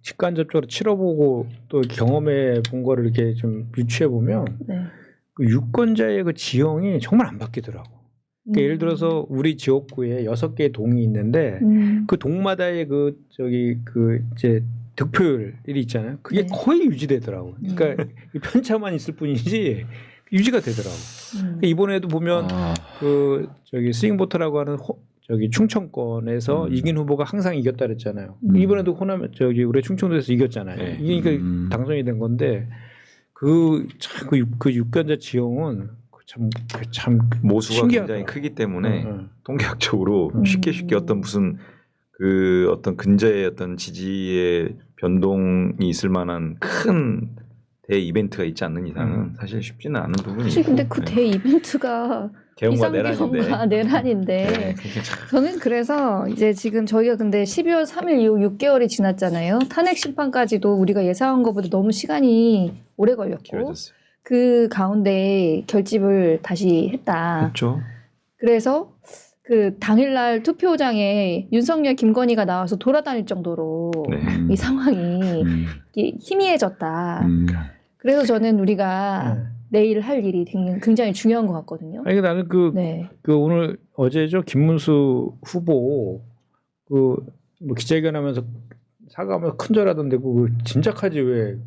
직간접적으로 치러보고 또 경험해 본 거를 이렇게 좀 유추해 보면 네. 그 유권자의 그 지형이 정말 안 바뀌더라고. 그러니까 예를 들어서 우리 지역구에 6개의 동이 있는데 그 동마다의 이제 득표율이 있잖아요. 그게 네. 거의 유지되더라고요. 그러니까 편차만 있을 뿐이지 유지가 되더라고요. 그러니까 이번에도 보면 스윙보터라고 하는 충청권에서 이긴 후보가 항상 이겼다 그랬잖아요. 이번에도 호남 우리 충청도에서 이겼잖아요. 네. 이기니까 당선이 된 건데 그 유권자 지형은 참 모수가 신기하더라고요. 굉장히 크기 때문에 통계학적으로 쉽게 어떤 무슨 어떤 근저의 어떤 지지의 변동이 있을 만한 큰 대 이벤트가 있지 않는 이상은 사실 쉽지는 않은 부분이 사실 근데 있고. 그 대 이벤트가 개헌과 비상계엄과 내란인데. 내란인데 네, 그게 참 저는 그래서 이제 지금 저희가 근데 12월 3일 이후 6개월이 지났잖아요. 탄핵 심판까지도 우리가 예상한 것보다 너무 시간이 오래 걸렸고 길어졌어요. 그 가운데 결집을 다시 했다. 그렇죠. 그래서 그 당일날 투표장에 윤석열, 김건희가 나와서 돌아다닐 정도로 네. 이 상황이 이게 희미해졌다. 그래서 저는 우리가 내일 할 일이 굉장히 중요한 것 같거든요. 아니 나는 네. 오늘 어제죠 김문수 후보 뭐 기자회견하면서 사과하면서 큰절하던데 그거 진작하지 왜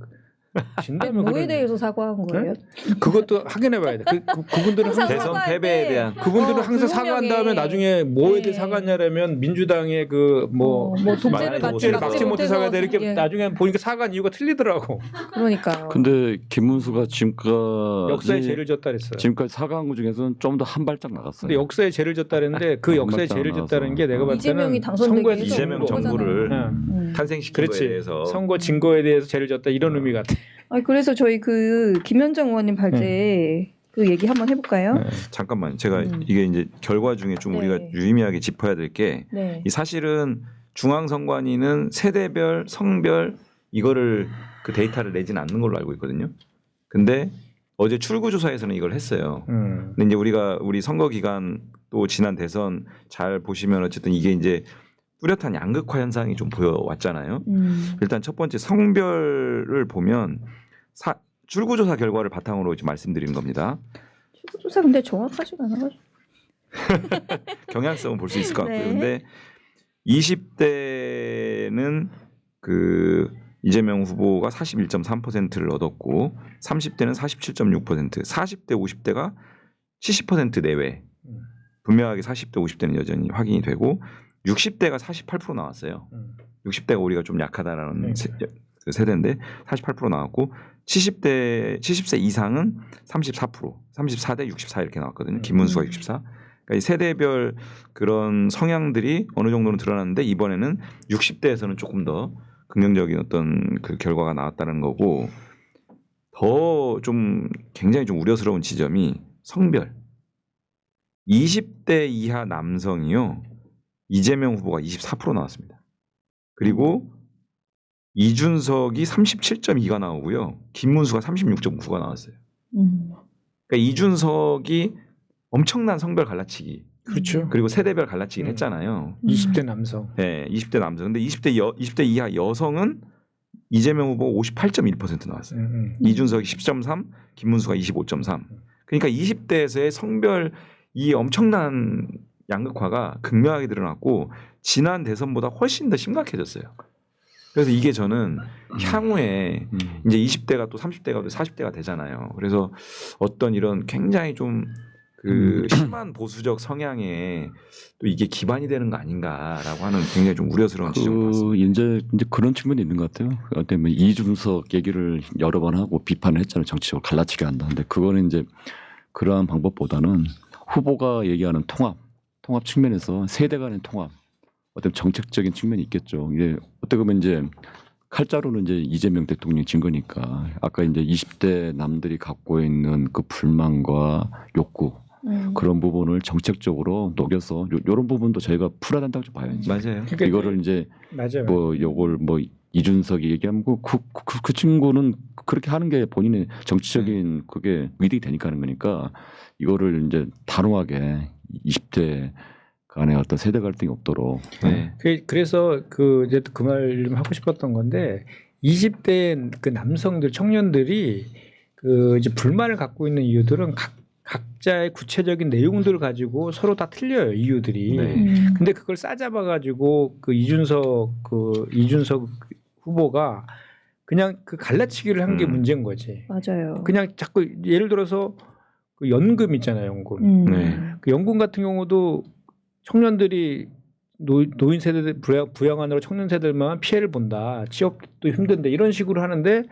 진다면 뭐에 대해서 사과한 거예요? 그것도 확인해봐야 돼. 그분들은 항상 항상 대선 사과할 패배에 때 대한 그분들은 항상 사과한 다음에 나중에 뭐에 대해 네. 사과하냐면 민주당의 뭐 독재를 독재를 막지 못해 사과다 이렇게 예. 나중에 보니까 사과한 이유가 틀리더라고. 그러니까요. 근데 김문수가 지금까지 역사에 죄를 졌다 그랬어요. 지금까지 사과한 것 중에서는 좀 더 한 발짝 나갔어요. 근데 역사에 죄를 졌다 그랬는데 그 역사에 맞다, 죄를 나와서. 졌다는 게 내가 봤을 이재명이 때는 당선되기 선거에서 위해서 이재명 그런 정부를 거잖아요. 탄생시킨 거에 그렇지. 대해서 선거 증거에 대해서 죄를 졌다 이런 의미 같아. 그래서 저희 그 김현정 의원님 발제 그 얘기 한번 해볼까요? 잠깐만 제가 이게 이제 결과 중에 좀 네. 우리가 유의미하게 짚어야 될 게 네. 이 사실은 중앙선관위는 세대별 성별 이거를 그 데이터를 내지는 않는 걸로 알고 있거든요. 근데 어제 출구조사에서는 이걸 했어요. 근데 이제 우리 선거 기간 또 지난 대선 잘 보시면 어쨌든 이게 이제 뚜렷한 양극화 현상이 좀 보여왔잖아요. 일단 첫 번째 성별을 보면 출구조사 결과를 바탕으로 지금 말씀드리는 겁니다. 조사 근데 정확하지가 않아가지고. 경향성은 볼 수 있을 것 같고요. 네. 근데 20대는 그 이재명 후보가 41.3%를 얻었고 30대는 47.6%, 40대 50대가 70% 내외. 분명하게 40대 50대는 여전히 확인이 되고 60대가 48% 나왔어요. 60대가 우리가 좀 약하다라는 그 세대인데 48% 나왔고 70세 이상은 34%, 34대 64 이렇게 나왔거든요. 김문수가 64. 그러니까 이 세대별 그런 성향들이 어느 정도는 드러났는데 이번에는 60대에서는 조금 더 긍정적인 어떤 그 결과가 나왔다는 거고 더 좀 굉장히 좀 우려스러운 지점이 성별. 20대 이하 남성이요. 이재명 후보가 24% 나왔습니다. 그리고 이준석이 37.2가 나오고요. 김문수가 36.9가 나왔어요. 그러니까 이준석이 엄청난 성별 갈라치기. 그렇죠. 그리고 세대별 갈라치기를 했잖아요. 20대 남성. 네, 20대 남성. 근데 20대 이하 여성은 이재명 후보 58.1% 나왔어요. 이준석이 10.3, 김문수가 25.3. 그러니까 20대에서의 성별 이 엄청난 양극화가 극명하게 드러났고 지난 대선보다 훨씬 더 심각해졌어요. 그래서 이게 저는 향후에 이제 20대가 또 30대가 또 40대가 되잖아요. 그래서 어떤 이런 굉장히 좀 그 심한 보수적 성향에 또 이게 기반이 되는 거 아닌가라고 하는 굉장히 좀 우려스러운 지점을 봤습니다. 이제 그런 측면이 있는 것 같아요. 어때 뭐 이준석 얘기를 여러 번 하고 비판을 했잖아요. 정치적으로 갈라치게 한다. 근데 그거는 이제 그러한 방법보다는 후보가 얘기하는 통합 측면에서 세대 간의 통합, 어떤 정책적인 측면이 있겠죠. 이게 어떻게 보면 이제 칼자루는 이제 이재명 대통령이 진 거니까 아까 이제 20대 남들이 갖고 있는 그 불만과 욕구 그런 부분을 정책적으로 녹여서 이런 부분도 저희가 풀어야 된다고 좀 봐요. 이제. 맞아요. 그러니까 이거를 이제 맞아요. 뭐 요걸 뭐 이준석이 얘기하면 그 친구는 그렇게 하는 게 본인의 정치적인 그게 이득이 되니까 하는 거니까 이거를 이제 단호하게 20대 간에 어떤 세대 갈등이 없도록. 네. 그래서 이제 그 말 좀 하고 싶었던 건데 20대 그 남성들 청년들이 그 이제 불만을 갖고 있는 이유들은 각자의 구체적인 내용들 가지고 서로 다 틀려요 이유들이. 네. 근데 그걸 싸잡아 가지고 그 이준석 후보가 그냥 그 갈라치기를 한 게 문제인 거지. 맞아요. 그냥 자꾸 예를 들어서 그 연금 있잖아요, 연금. 네. 그 연금 같은 경우도 청년들이 노인 세대 부양안으로 청년 세대들만 피해를 본다. 취업도 힘든데 이런 식으로 하는데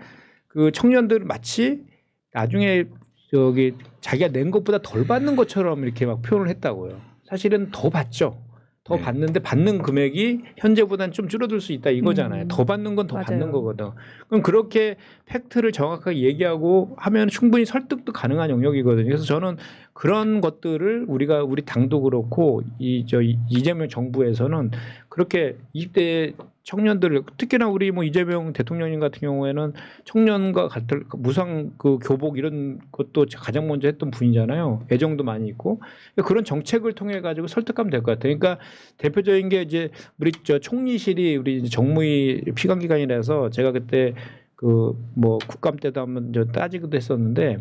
그 청년들은 마치 나중에 저기 자기가 낸 것보다 덜 받는 것처럼 이렇게 막 표현을 했다고요. 사실은 더 받죠. 더 네. 받는데 받는 금액이 현재보다는 좀 줄어들 수 있다 이거잖아요. 더 받는 건 더 맞아요. 받는 거거든. 그럼 그렇게 팩트를 정확하게 얘기하고 하면 충분히 설득도 가능한 영역이거든요. 그래서 저는 그런 것들을 우리 당도 그렇고 이재명 정부에서는 그렇게 20대 청년들 특히나 우리 뭐 이재명 대통령님 같은 경우에는 청년과 같은 무상 그 교복 이런 것도 가장 먼저 했던 분이잖아요. 애정도 많이 있고 그런 정책을 통해 가지고 설득하면 될 것 같아요. 그러니까 대표적인 게 이제 우리 총리실이 우리 이제 정무위 피감 기관이라서 제가 그때 그 뭐 국감 때도 한번 따지기도 했었는데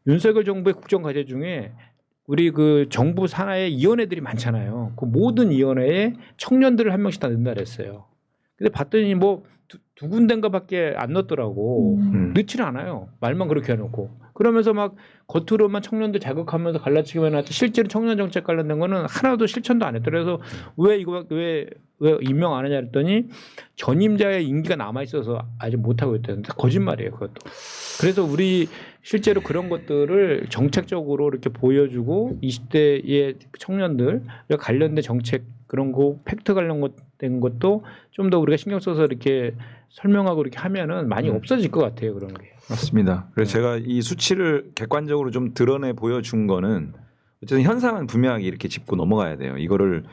윤석열 정부의 국정 과제 중에 우리 그 정부 산하의 위원회들이 많잖아요. 그 모든 위원회에 청년들을 한 명씩 다 넣는다 그랬어요. 근데 봤더니 뭐 두 군데인가밖에 안 넣었더라고. 넣지는 않아요. 말만 그렇게 해놓고. 그러면서 막 겉으로만 청년들 자극하면서 갈라치기만 해놨지 실제로 청년 정책 관련된 거는 하나도 실천도 안 했더라고요. 그래서 왜 임명 안 하냐 했더니 전임자의 임기가 남아 있어서 아직 못 하고 있다는데 거짓말이에요, 그것도. 그래서 우리 실제로 그런 것들을 정책적으로 이렇게 보여주고 20대의 청년들 관련된 정책 그런 거 팩트 관련된 것도 좀 더 우리가 신경 써서 이렇게 설명하고 이렇게 하면은 많이 없어질 것 같아요, 그런 게. 맞습니다. 그래서 제가 이 수치를 객관적으로 좀 드러내 보여준 거는 어쨌든 현상은 분명하게 이렇게 짚고 넘어가야 돼요. 이거를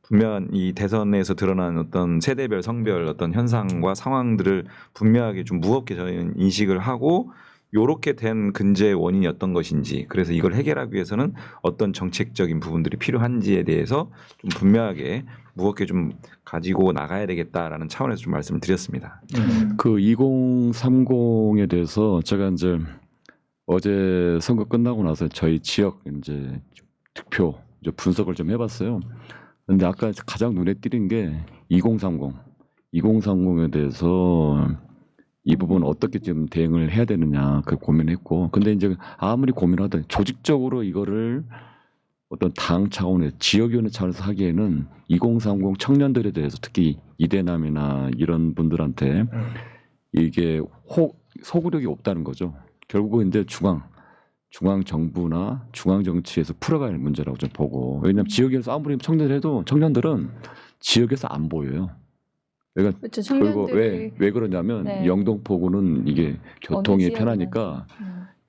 분명한 이 대선에서 드러난 어떤 세대별 성별 어떤 현상과 상황들을 분명하게 좀 무겁게 저희는 인식을 하고 요렇게 된 근저의 원인이 어떤 것인지 그래서 이걸 해결하기 위해서는 어떤 정책적인 부분들이 필요한지에 대해서 좀 분명하게 무겁게 좀 가지고 나가야 되겠다라는 차원에서 좀 말씀을 드렸습니다. 그 2030에 대해서 제가 이제 어제 선거 끝나고 나서 저희 지역 이제 득표 이제 분석을 좀 해봤어요. 근데 아까 가장 눈에 띄는 게 2030에 대해서 이 부분 어떻게 좀 대응을 해야 되느냐 그 고민했고, 근데 이제 아무리 고민하든 조직적으로 이거를 어떤 당 차원의 지역위원회 차원에서 하기에는 2030 청년들에 대해서 특히 이대남이나 이런 분들한테 이게 소구력이 없다는 거죠. 결국은 이제 중앙 정부나 중앙 정치에서 풀어가야 할 문제라고 좀 보고, 왜냐하면 지역에서 아무리 청년들해도 청년들은 지역에서 안 보여요. 그러니까 그렇죠. 그리고 청년들이 왜 그러냐면 네. 영등포구는 이게 교통이 지역이나. 편하니까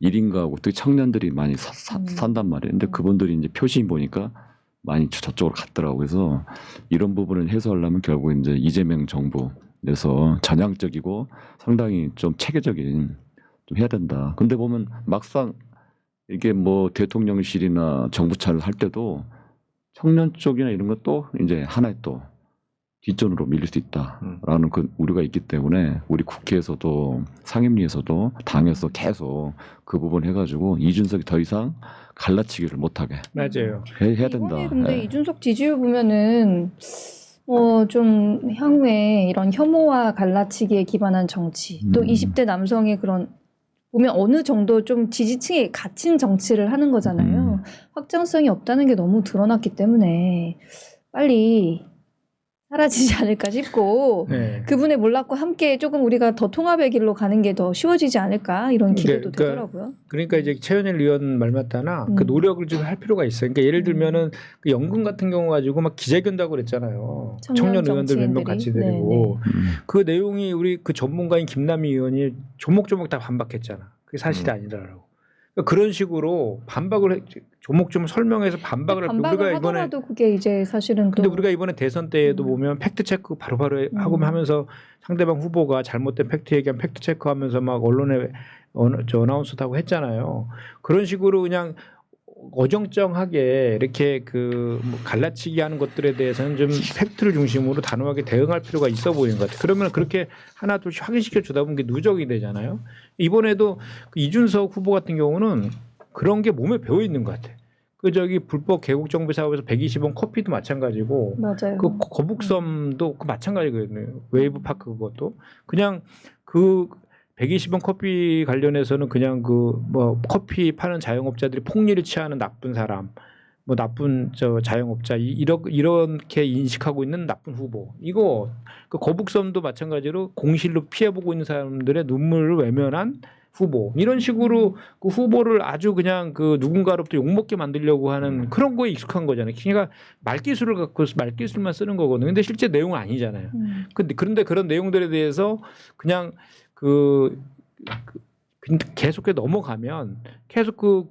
1인 가구 특히 청년들이 많이 산단 말이에요. 근데 그분들이 이제 표시인 보니까 많이 저쪽으로 갔더라고요. 그래서 이런 부분을 해소하려면 결국 이제 이재명 정부에서 전향적이고 상당히 좀 체계적인 좀 해야 된다. 근데 보면 막상 이게 뭐 대통령실이나 정부 차를 할 때도 청년 쪽이나 이런 것도 이제 하나의 또 뒷전으로 밀릴 수 있다라는 그 우려가 있기 때문에 우리 국회에서도 상임위에서도 당에서 계속 그 부분 해가지고 이준석이 더 이상 갈라치기를 못하게 맞아요. 해야 된다. 이번에 근데 예. 이준석 지지율 보면은 좀 향후에 이런 혐오와 갈라치기에 기반한 정치 또 20대 남성의 그런 보면 어느 정도 좀 지지층에 갇힌 정치를 하는 거잖아요. 확장성이 없다는 게 너무 드러났기 때문에 빨리 사라지지 않을까 싶고 네. 그분의 몰락과 함께 조금 우리가 더 통합의 길로 가는 게 더 쉬워지지 않을까 이런 기대도 그러니까 되더라고요. 그러니까 이제 최현일 의원 말 맞다나 그 노력을 좀 할 필요가 있어요. 그러니까 예를 들면은 그 연금 같은 경우 가지고 막 기자회견도 그랬잖아요. 청년 의원들 몇 명 같이 데리고 그 내용이 우리 그 전문가인 김남희 의원이 조목조목 다 반박했잖아. 그게 사실이 아니라고. 그러니까 그런 식으로 반박을 조목조목 설명해서 반박을 하고 반박을 우리가 이번에 하더라도 그게 이제 사실은 또 근데 우리가 이번에 대선 때에도 보면 팩트 체크 바로바로 하고 하면서 상대방 후보가 잘못된 팩트 얘기하면 팩트 체크하면서 막 언론에 어나운스도 하고 했잖아요. 그런 식으로 그냥 어정쩡하게 이렇게 뭐 갈라치기 하는 것들에 대해서는 좀 팩트를 중심으로 단호하게 대응할 필요가 있어 보이는 것 같아요. 그러면 그렇게 하나 둘씩 확인시켜 주다 보면 게 누적이 되잖아요. 이번에도 그 이준석 후보 같은 경우는 그런 게 몸에 배어 있는 것 같아. 그 저기 불법 개국 정부 사업에서 120원 커피도 마찬가지고 맞아요. 그 거북섬도 그 마찬가지거든요. 웨이브 파크 그것도 그냥 그 120원 커피 관련해서는 그냥 그 뭐 커피 파는 자영업자들이 폭리를 취하는 나쁜 사람, 뭐 나쁜 저 자영업자 이렇게 인식하고 있는 나쁜 후보. 이거 그 거북섬도 마찬가지로 공실로 피해보고 있는 사람들의 눈물을 외면한 후보. 이런 식으로 그 후보를 아주 그냥 그 누군가로부터 욕먹게 만들려고 하는 그런 거에 익숙한 거잖아요. 그러니까 말기술을 갖고 말기술만 쓰는 거거든요. 근데 실제 내용은 아니잖아요. 그런데 그런 내용들에 대해서 그냥 계속 넘어가면 계속 그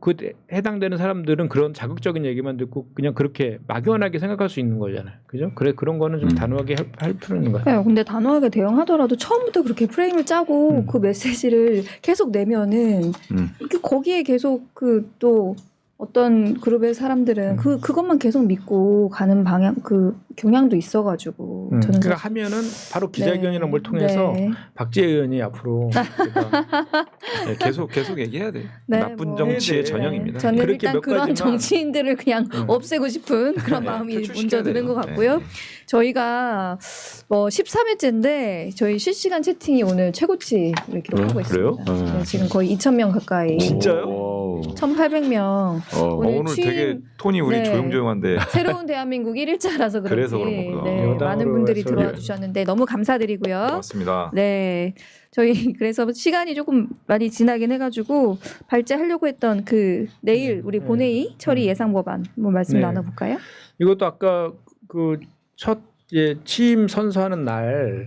해당되는 사람들은 그런 자극적인 얘기만 듣고 그냥 그렇게 막연하게 생각할 수 있는 거잖아요. 그죠? 그런 거는 좀 단호하게 할 필요는 있는 것 같아요. 네, 근데 단호하게 대응하더라도 처음부터 그렇게 프레임을 짜고 그 메시지를 계속 내면은 거기에 계속 그 또 어떤 그룹의 사람들은 그것만 계속 믿고 가는 방향 그 경향도 있어가지고 저는 그러니까 하면은 바로 기자회견이나 뭘 통해서 박지혜 의원이 앞으로 네, 계속 얘기해야 돼. 네, 나쁜 뭐. 정치의 네. 전형입니다. 저는 그렇게 일단 몇 그런 가지만- 정치인들을 그냥 없애고 싶은 그런 네, 마음이 퇴출시켜야 먼저 드는 돼요. 것 같고요. 네. 저희가 뭐 13회째인데 저희 실시간 채팅이 오늘 최고치를 기록하고 그래요? 있습니다. 네. 네, 지금 거의 2,000명 가까이. 진짜요? 1,800명. 오늘 오늘 취임- 되게 톤이 우리 네. 조용조용한데 새로운 대한민국 1일차라서 그런지 그래서 그런 거구나. 네, 여당으로 많은 분들이 해서 들어와 주셨는데 너무 감사드리고요. 고맙습니다. 네, 저희 그래서 시간이 조금 많이 지나긴 해가지고 발제하려고 했던 그 내일 우리 본회의 처리 예상 법안 한번 말씀 네. 나눠볼까요? 이것도 아까 그 첫 취임 선서하는 날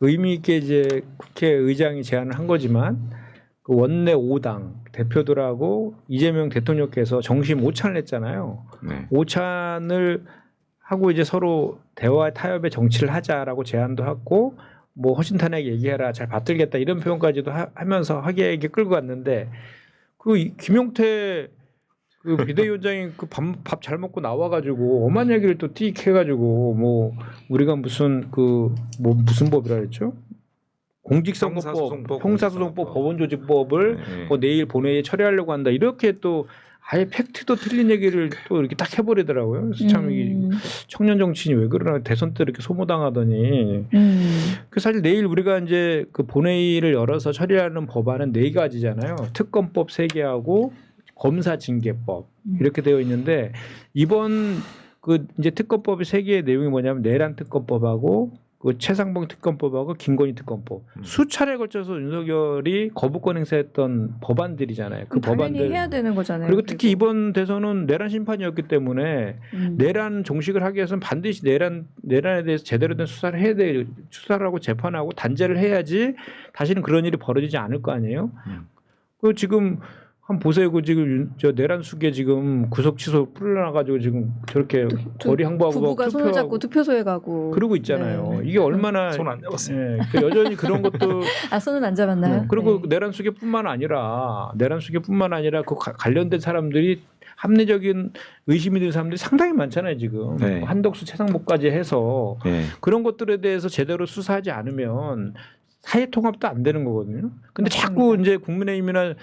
의미 있게 이제 국회의장이 제안을 한 거지만 그 원내 5당 대표들하고 이재명 대통령께서 정심 오찬을 했잖아요. 네. 오찬을 하고 이제 서로 대화 타협의 정치를 하자라고 제안도 하고 뭐 허심탄회하게 얘기해라 잘 받들겠다 이런 표현까지도 하면서 하게 끌고 갔는데 그 김용태 그 비대위원장이 그 밥 잘 먹고 나와가지고 엄한 얘기를 또 띡 해가지고 뭐 우리가 무슨 그 뭐 무슨 법이라 그랬죠? 공직선거법, 형사소송법, 법원조직법을 네. 뭐 내일 본회의에 처리하려고 한다 이렇게 또 아예 팩트도 틀린 얘기를 또 이렇게 딱 해버리더라고요. 그래서 참 이 청년 정치인이 왜 그러나 대선 때 이렇게 소모당하더니 그 사실 내일 우리가 이제 그 본회의를 열어서 처리하는 법안은 4가지잖아요. 특검법 3개하고 검사 징계법 이렇게 되어 있는데 이번 그 이제 특검법의 3개의 내용이 뭐냐면 내란 특검법하고 그 최상봉 특검법하고 김건희 특검법 수차례 걸쳐서 윤석열이 거부권 행사했던 법안들이잖아요. 그 당연히 법안들 해야 되는 거잖아요. 그리고 특히 이번 대선은 내란 심판이었기 때문에 내란 종식을 하기 위해서는 반드시 내란에 대해서 제대로 된 수사를 해야 돼. 수사를 하고 재판하고 단죄를 해야지 다시는 그런 일이 벌어지지 않을 거 아니에요. 그 지금 한번 보세요. 그 지금 저 내란 숙에 지금 구속 취소 풀려나가지고 지금 저렇게 거리 항복하고 부부가 막 손을 투표하고 잡고 투표소에 가고 그러고 있잖아요. 네. 이게 얼마나 손 안 잡았어요. 예, 그 여전히 그런 것도 아 손은 안 잡았나요? 그리고 네. 내란 수계뿐만 아니라 그 관련된 사람들이 합리적인 의심이 드는 사람들이 상당히 많잖아요 지금. 네. 한덕수 최상목까지 해서 네. 그런 것들에 대해서 제대로 수사하지 않으면 사회 통합도 안 되는 거거든요. 근데 맞습니다. 자꾸 이제 국민의힘이나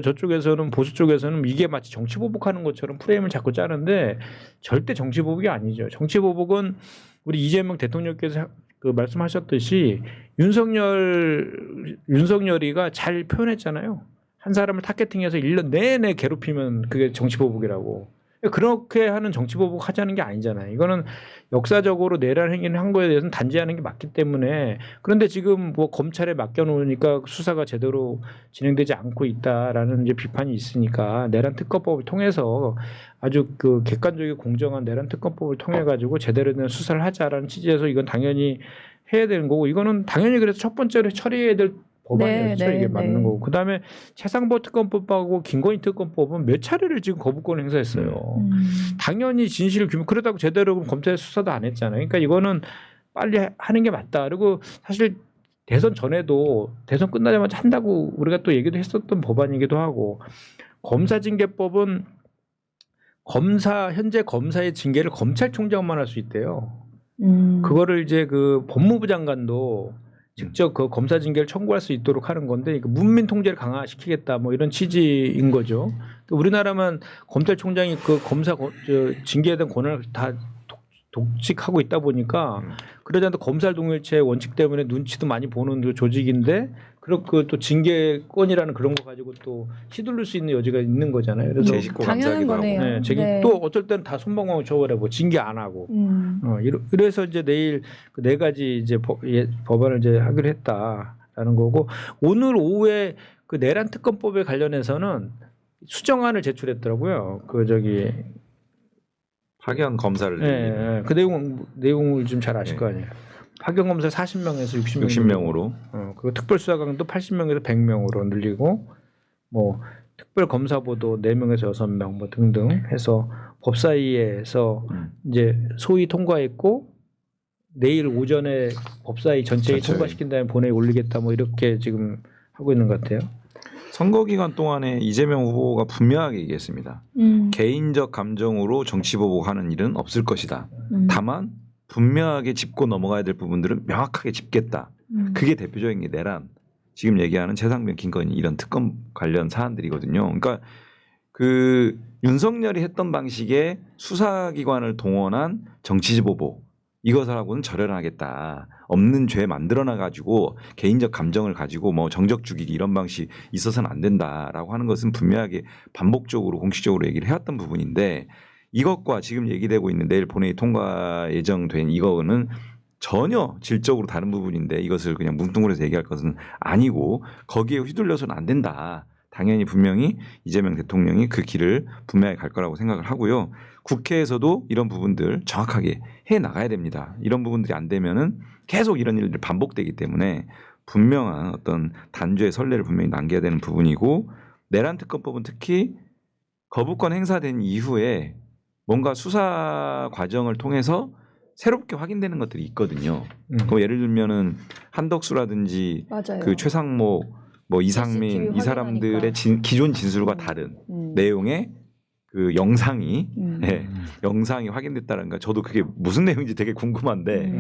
저쪽에서는 보수 쪽에서는 이게 마치 정치 보복하는 것처럼 프레임을 자꾸 짜는데 절대 정치 보복이 아니죠. 정치 보복은 우리 이재명 대통령께서 그 말씀하셨듯이 윤석열이가 잘 표현했잖아요. 한 사람을 타겟팅해서 1년 내내 괴롭히면 그게 정치 보복이라고. 그렇게 하는 정치 보복 하자는 게 아니잖아요. 이거는 역사적으로 내란 행위를 한 거에 대해서는 단죄하는 게 맞기 때문에 그런데 지금 뭐 검찰에 맡겨놓으니까 수사가 제대로 진행되지 않고 있다라는 이제 비판이 있으니까 내란 특검법을 통해서 아주 그 객관적이고 공정한 내란 특검법을 통해 가지고 제대로 된 수사를 하자라는 취지에서 이건 당연히 해야 되는 거고 이거는 당연히 그래서 첫 번째로 처리해야 될 법안이었죠. 이게 맞는 거고. 그다음에 최상보 특검법하고 김건희 특검법은 몇 차례를 지금 거부권 행사했어요. 당연히 진실을 규명 그러다고 제대로 검찰 수사도 안 했잖아요. 그러니까 이거는 빨리 하는 게 맞다. 그리고 사실 대선 전에도 대선 끝나자마자 한다고 우리가 또 얘기도 했었던 법안이기도 하고 검사징계법은 현재 검사의 징계를 검찰총장만 할 수 있대요. 그거를 이제 그 법무부 장관도 직접 그 검사 징계를 청구할 수 있도록 하는 건데 그 문민 통제를 강화시키겠다 뭐 이런 취지인 거죠. 우리나라만 검찰총장이 그 검사 징계에 대한 권한을 다 독식하고 있다 보니까 그러지 않아도 검찰 동일체의 원칙 때문에 눈치도 많이 보는 조직인데 그렇고 또 징계권이라는 그런 거 가지고 또 휘둘릴 수 있는 여지가 있는 거잖아요. 그래서 제 식구 당연한 감싸기도 거네요. 하고. 네, 또 어쩔 때는 다 손방망이 쳐버리고 징계 안 하고. 그래서 이제 내일 그 네 가지 이제 법안을 이제 하기로 했다라는 거고 오늘 오후에 그 내란 특검법에 관련해서는 수정안을 제출했더라고요. 그 저기 파견 검사를 늘리는 그 내용을 좀 잘 아실 거 아니에요. 파견 검사 40명에서 60명으로 그리고 특별수사관도 80명에서 100명으로 늘리고 뭐 특별 검사보도 4명에서 6명 뭐 등등 해서 법사위에서 이제 소위 통과했고 내일 오전에 법사위 전체에 통과시킨 다음에 본회의에 올리겠다 뭐 이렇게 지금 하고 있는 것 같아요. 선거 기간 동안에 이재명 후보가 분명하게 얘기했습니다. 개인적 감정으로 정치 보복하는 일은 없을 것이다. 다만 분명하게 짚고 넘어가야 될 부분들은 명확하게 짚겠다. 그게 대표적인 게 내란. 지금 얘기하는 최상병, 김건희 이런 특검 관련 사안들이거든요. 그러니까 그 윤석열이 했던 방식의 수사기관을 동원한 정치지 보복 이것하고는 절연하겠다. 없는 죄 만들어놔 가지고 개인적 감정을 가지고 뭐 정적 죽이기 이런 방식 있어서는 안 된다라고 하는 것은 분명하게 반복적으로 공식적으로 얘기를 해왔던 부분인데 이것과 지금 얘기되고 있는 내일 본회의 통과 예정된 이거는 전혀 질적으로 다른 부분인데 이것을 그냥 뭉뚱그려서 얘기할 것은 아니고 거기에 휘둘려서는 안 된다. 당연히 분명히 이재명 대통령이 그 길을 분명히 갈 거라고 생각을 하고요. 국회에서도 이런 부분들 정확하게 해 나가야 됩니다. 이런 부분들이 안 되면은 계속 이런 일들이 반복되기 때문에 분명한 어떤 단죄의 선례를 분명히 남겨야 되는 부분이고 내란 특검법은 특히 거부권 행사된 이후에 뭔가 수사 과정을 통해서 새롭게 확인되는 것들이 있거든요. 그 예를 들면은 한덕수라든지 맞아요. 그 최상목, 뭐 이상민 CCTV 이 사람들의 확인하니까. 기존 진술과 다른 내용의 그 영상이 영상이 확인됐다는 거 저도 그게 무슨 내용인지 되게 궁금한데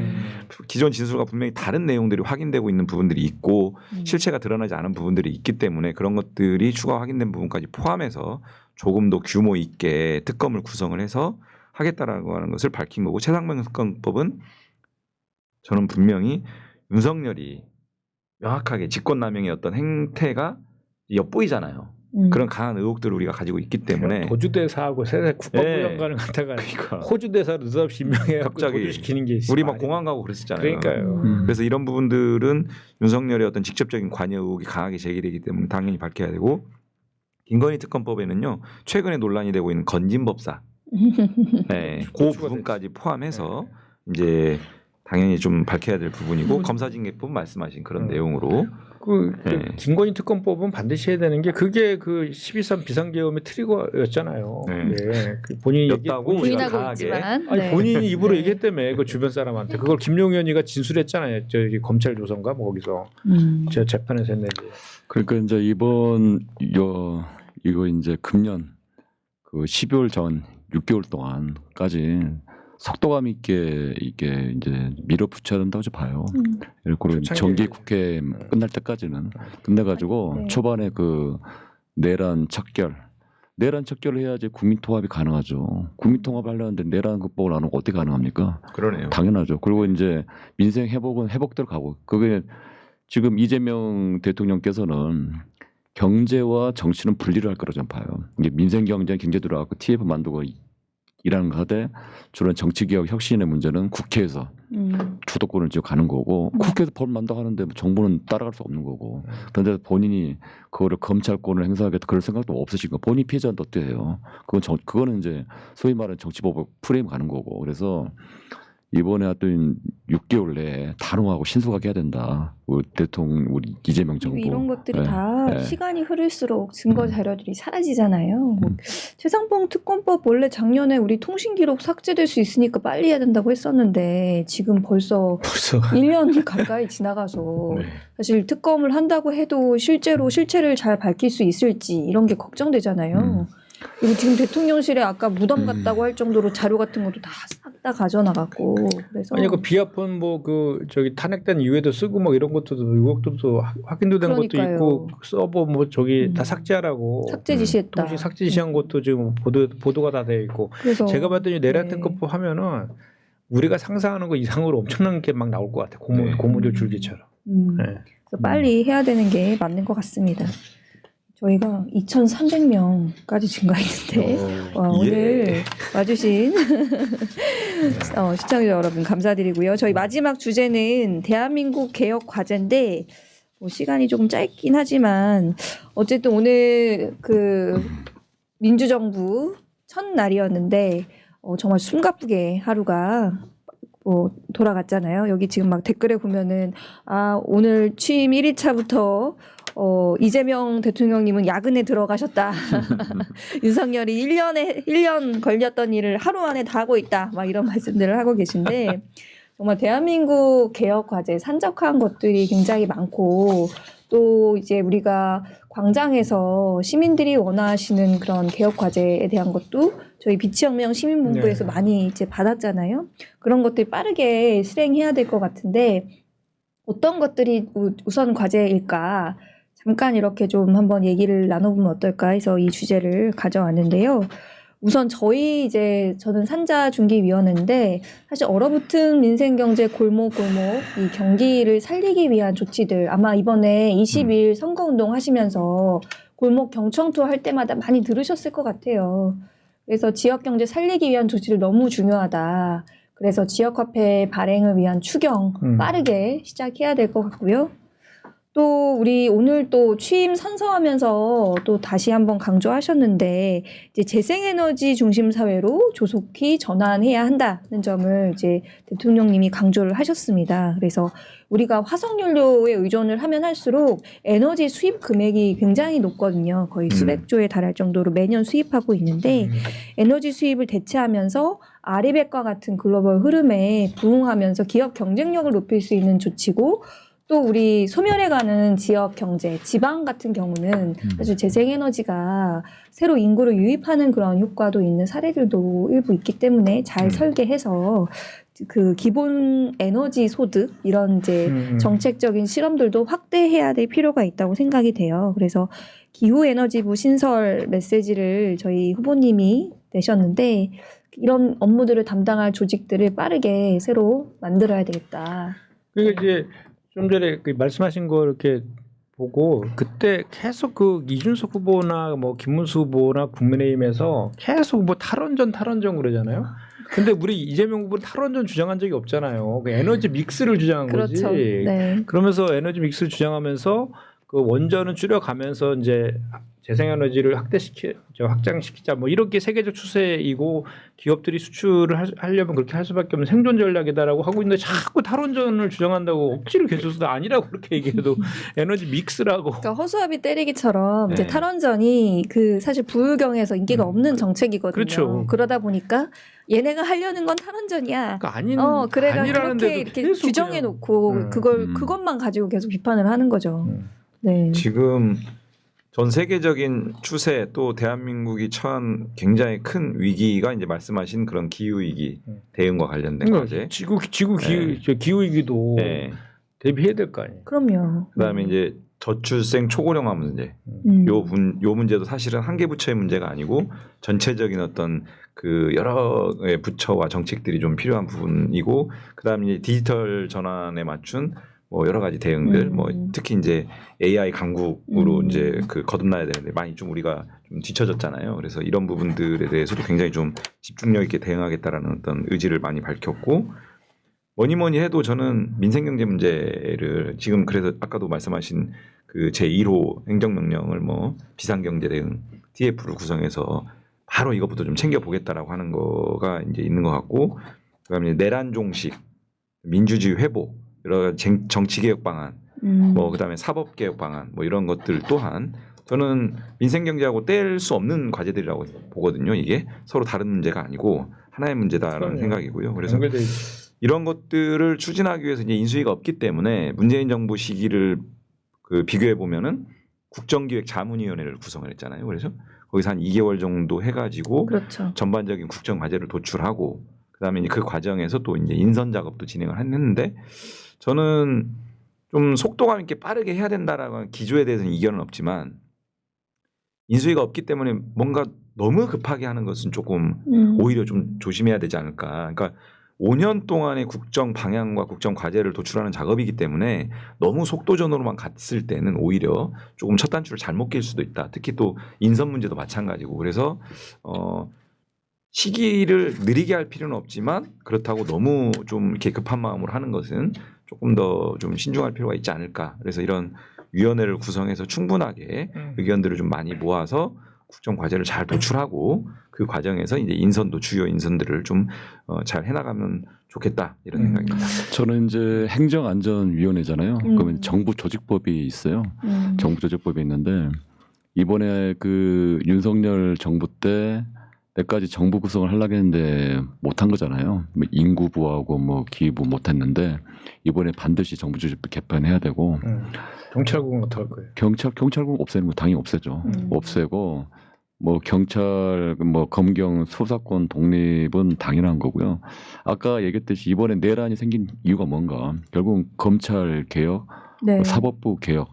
기존 진술과 분명히 다른 내용들이 확인되고 있는 부분들이 있고 실체가 드러나지 않은 부분들이 있기 때문에 그런 것들이 추가 확인된 부분까지 포함해서 조금 더 규모 있게 특검을 구성을 해서 하겠다라고 하는 것을 밝힌 거고 최상병 특검법은 저는 분명히 윤석열이 명확하게 직권남용의 어떤 행태가 엿보이잖아요. 그런 강한 의혹들을 우리가 가지고 있기 때문에 도주대사하고 세대 국방부 장관을 갖다가 그러니까. 호주대사 느닷없이 임명해갖고 갑자기 도주시키는 게 우리 막 공항 가고 그랬었잖아요. 그러니까요. 그래서 이런 부분들은 윤석열의 어떤 직접적인 관여 의혹이 강하게 제기되기 때문에 당연히 밝혀야 되고 김건희 특검법에는요 최근에 논란이 되고 있는 건진법사 그 부분까지 포함해서 이제 당연히 좀 밝혀야 될 부분이고 검사징계법 말씀하신 그런 내용으로 김건희 특검법은 반드시 해야 되는 게 그게 그 12.3 비상계엄의 트리거였잖아요. 그 본인이 였다고 부인하고 강하게. 있지만 아니 본인이 입으로 얘기했다며 그 주변 사람한테 그걸 김용현 의원이가 진술했잖아요. 저기 검찰 조선가 뭐 거기서 저 재판에서 했는데. 그러니까 이제 이거 이제 금년 그 12월 전 6개월 동안까지 속도감 있게 이게 이제 밀어붙여야 된다고 봐요. 그리고 정기 국회 끝날 때까지는 끝내가지고 초반에 그 내란 척결을 해야지 국민 통합이 가능하죠. 국민 통합 하려는데 내란 극복을 안 하고 어떻게 가능합니까? 그러네요. 당연하죠. 그리고 이제 민생 회복은 회복대로 가고 그게 지금 이재명 대통령께서는 경제와 정치는 분리를 할 거라고 저는 봐요. 이게 민생 경제 들어가고 TF 만들고 일하는 거 하되 주로 정치개혁 혁신의 문제는 국회에서 주도권을 쥐고 가는 거고 국회에서 법 만들어 하는데 정부는 따라갈 수 없는 거고 그런데 본인이 그거를 검찰권을 행사하겠다 그럴 생각도 없으신 거 본인 피해자한테 어떻게 해요? 그거는 이제 소위 말하는 정치법 프레임 가는 거고 그래서 이번에 하여튼 6개월 내에 단호하고 신속하게 해야 된다. 우리 대통령, 우리 이재명 정부. 이런 것들이 다 시간이 흐를수록 증거 자료들이 사라지잖아요. 최상병 특검법 원래 작년에 우리 통신기록 삭제될 수 있으니까 빨리 해야 된다고 했었는데 지금 벌써 1년 가까이 지나가서 사실 특검을 한다고 해도 실제로 실체를 잘 밝힐 수 있을지 이런 게 걱정되잖아요. 그리고 지금 대통령실에 아까 무덤 같다고 할 정도로 자료 같은 것도 다 다 가져나갔고 그래서 아니 그 비아폰 뭐 그 저기 탄핵된 이후에도 쓰고 뭐 이런 것도 의혹도 확인도 된 것도 그러니까요. 있고 서버 뭐 저기 다 삭제하라고 삭제 지시했다. 통신 삭제 지시한 것도 지금 보도가 다 되어 있고 그래서 제가 봤더니 내라텐코프 네. 하면은 우리가 상상하는 거 이상으로 엄청난 게 막 나올 것 같아 고무줄 줄기처럼. 네. 그래서 빨리 해야 되는 게 맞는 것 같습니다. 저희가 2,300명까지 증가했는데 와, 오늘 와주신 시청자 여러분 감사드리고요. 저희 마지막 주제는 대한민국 개혁 과제인데 뭐 시간이 조금 짧긴 하지만 어쨌든 오늘 그 민주정부 첫날이었는데 정말 숨가쁘게 하루가 돌아갔잖아요. 여기 지금 막 댓글에 보면은 오늘 취임 1일차부터 이재명 대통령님은 야근에 들어가셨다. 윤석열이 1년 걸렸던 일을 하루 안에 다 하고 있다. 막 이런 말씀들을 하고 계신데 정말 대한민국 개혁 과제 산적한 것들이 굉장히 많고 또 이제 우리가 광장에서 시민들이 원하시는 그런 개혁 과제에 대한 것도 저희 비치혁명 시민본부에서 많이 이제 받았잖아요. 그런 것들 빠르게 실행해야 될 것 같은데 어떤 것들이 우선 과제일까? 잠깐 이렇게 좀 한번 얘기를 나눠보면 어떨까 해서 이 주제를 가져왔는데요. 우선 저는 산자중기위원회인데 사실 얼어붙은 민생경제 골목골목 이 경기를 살리기 위한 조치들 아마 이번에 20일 선거운동 하시면서 골목 경청투 할 때마다 많이 들으셨을 것 같아요. 그래서 지역경제 살리기 위한 조치를 너무 중요하다. 그래서 지역화폐 발행을 위한 추경 빠르게 시작해야 될 것 같고요. 또 우리 오늘 또 취임 선서하면서 또 다시 한번 강조하셨는데 이제 재생에너지 중심 사회로 조속히 전환해야 한다는 점을 이제 대통령님이 강조를 하셨습니다. 그래서 우리가 화석연료에 의존을 하면 할수록 에너지 수입 금액이 굉장히 높거든요. 거의 수백조에 달할 정도로 매년 수입하고 있는데 에너지 수입을 대체하면서 아리백과 같은 글로벌 흐름에 부응하면서 기업 경쟁력을 높일 수 있는 조치고 또 우리 소멸해가는 지역 경제, 지방 같은 경우는 사실 재생에너지가 새로 인구를 유입하는 그런 효과도 있는 사례들도 일부 있기 때문에 잘 설계해서 그 기본 에너지 소득 이런 이제 정책적인 실험들도 확대해야 될 필요가 있다고 생각이 돼요. 그래서 기후에너지부 신설 메시지를 저희 후보님이 내셨는데 이런 업무들을 담당할 조직들을 빠르게 새로 만들어야 되겠다. 그러니까 이제 좀 전에 그 말씀하신 거 이렇게 보고 그때 계속 그 이준석 후보나 뭐 김문수 후보나 국민의힘에서 계속 뭐 탈원전 그러잖아요. 근데 우리 이재명 후보는 탈원전 주장한 적이 없잖아요. 그 에너지 믹스를 주장한 그렇죠. 거지. 네. 그러면서 에너지 믹스를 주장하면서 그 원전은 줄여가면서 이제 재생에너지를 확장시키자 뭐 이렇게 세계적 추세이고 기업들이 수출을 하려면 그렇게 할 수밖에 없는 생존 전략이다라고 하고 있는데 자꾸 탈원전을 주장한다고 억지로 계속해서 아니라고 그렇게 얘기해도 에너지 믹스라고. 그러니까 허수아비 때리기처럼 네. 이제 탈원전이 그 사실 부유경에서 인기가 없는 정책이거든요. 그렇죠. 그러다 보니까 얘네가 하려는 건 탈원전이야. 그러니까 그래가 아니라는데도 그렇게 이렇게 계속 규정해 그냥. 놓고 그것만 가지고 계속 비판을 하는 거죠. 네. 지금 전 세계적인 추세 또 대한민국이 처한 굉장히 큰 위기가 이제 말씀하신 그런 기후 위기 대응과 관련된 과제. 지구 기후 위기도 네. 대비해야 될 거 아니에요. 그럼요. 그다음에 이제 저출생 초고령화 문제. 요 문제도 사실은 한 개 부처의 문제가 아니고 전체적인 어떤 그 여러 부처와 정책들이 좀 필요한 부분이고 그다음에 이제 디지털 전환에 맞춘 뭐 여러 가지 대응들, 뭐 특히 이제 AI 강국으로 이제 그 거듭나야 되는데 많이 좀 우리가 좀 뒤처졌잖아요. 그래서 이런 부분들에 대해서도 굉장히 좀 집중력 있게 대응하겠다라는 어떤 의지를 많이 밝혔고 뭐니 해도 저는 민생경제 문제를 지금 그래서 아까도 말씀하신 그 제1호 행정명령을 뭐 비상경제 대응 TF를 구성해서 바로 이것부터 좀 챙겨보겠다라고 하는 거가 이제 있는 것 같고 그다음에 내란종식, 민주주의 회복 여러 가지 정치개혁 방안, 뭐 그다음에 사법개혁 방안, 뭐 이런 것들 또한 저는 민생경제하고 뗄 수 없는 과제들이라고 보거든요. 이게 서로 다른 문제가 아니고 하나의 문제다라는 생각이고요. 그래서 이런 것들을 추진하기 위해서 이제 인수위가 없기 때문에 문재인 정부 시기를 그 비교해 보면은 국정기획자문위원회를 구성을 했잖아요. 그래서 거기서 한 2개월 정도 해가지고 그렇죠. 전반적인 국정 과제를 도출하고. 그다음에 이제 그 과정에서 또 이제 인선 작업도 진행을 했는데 저는 좀 속도감 있게 빠르게 해야 된다라는 기조에 대해서는 이견은 없지만 인수위가 없기 때문에 뭔가 너무 급하게 하는 것은 조금 오히려 좀 조심해야 되지 않을까. 그러니까 5년 동안의 국정 방향과 국정 과제를 도출하는 작업이기 때문에 너무 속도전으로만 갔을 때는 오히려 조금 첫 단추를 잘못 낄 수도 있다. 특히 또 인선 문제도 마찬가지고. 그래서 시기를 느리게 할 필요는 없지만 그렇다고 너무 좀 이렇게 급한 마음으로 하는 것은 조금 더 좀 신중할 필요가 있지 않을까. 그래서 이런 위원회를 구성해서 충분하게 의견들을 좀 많이 모아서 국정 과제를 잘 도출하고 그 과정에서 이제 인선도 주요 인선들을 좀 잘 해나가면 좋겠다 이런 생각입니다. 저는 이제 행정안전위원회잖아요. 그러면 정부 조직법이 있어요. 정부 조직법이 있는데 이번에 그 윤석열 정부 때 몇 가지 정부 구성을 하려고 했는데 못한 거잖아요. 뭐 인구부하고 뭐 기부 못했는데 이번에 반드시 정부 조직법 개편해야 되고 경찰국은 어떡할 거예요? 경찰국 없애는 거 당연히 없애죠. 없애고 뭐 경찰 뭐 검경 수사권 독립은 당연한 거고요. 아까 얘기했듯이 이번에 내란이 생긴 이유가 뭔가 결국은 검찰 개혁, 네. 사법부 개혁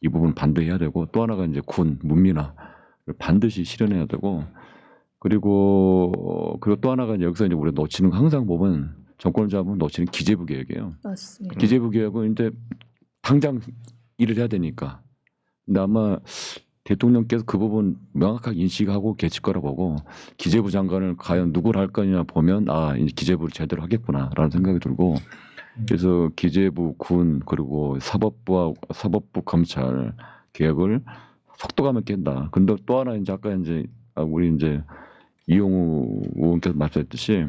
이 부분 반대해야 되고 또 하나가 이제 군 문민화를 반드시 실현해야 되고 그리고 또 하나가 여기서 이제 우리가 놓치는 거 항상 보면 정권을 잡으면 놓치는 기재부 개혁이에요. 맞습니다. 기재부 개혁은 이제 당장 일을 해야 되니까. 근데 아마 대통령께서 그 부분 명확하게 인식하고 계실 거라 보고 기재부 장관을 과연 누구를 할 거냐 보면 이제 기재부를 제대로 하겠구나라는 생각이 들고 그래서 기재부 군 그리고 사법부 검찰 개혁을 속도감 있게 한다. 근데 또 하나 이제 아까 이제 우리 이제 이용우 의원께서 말씀했듯이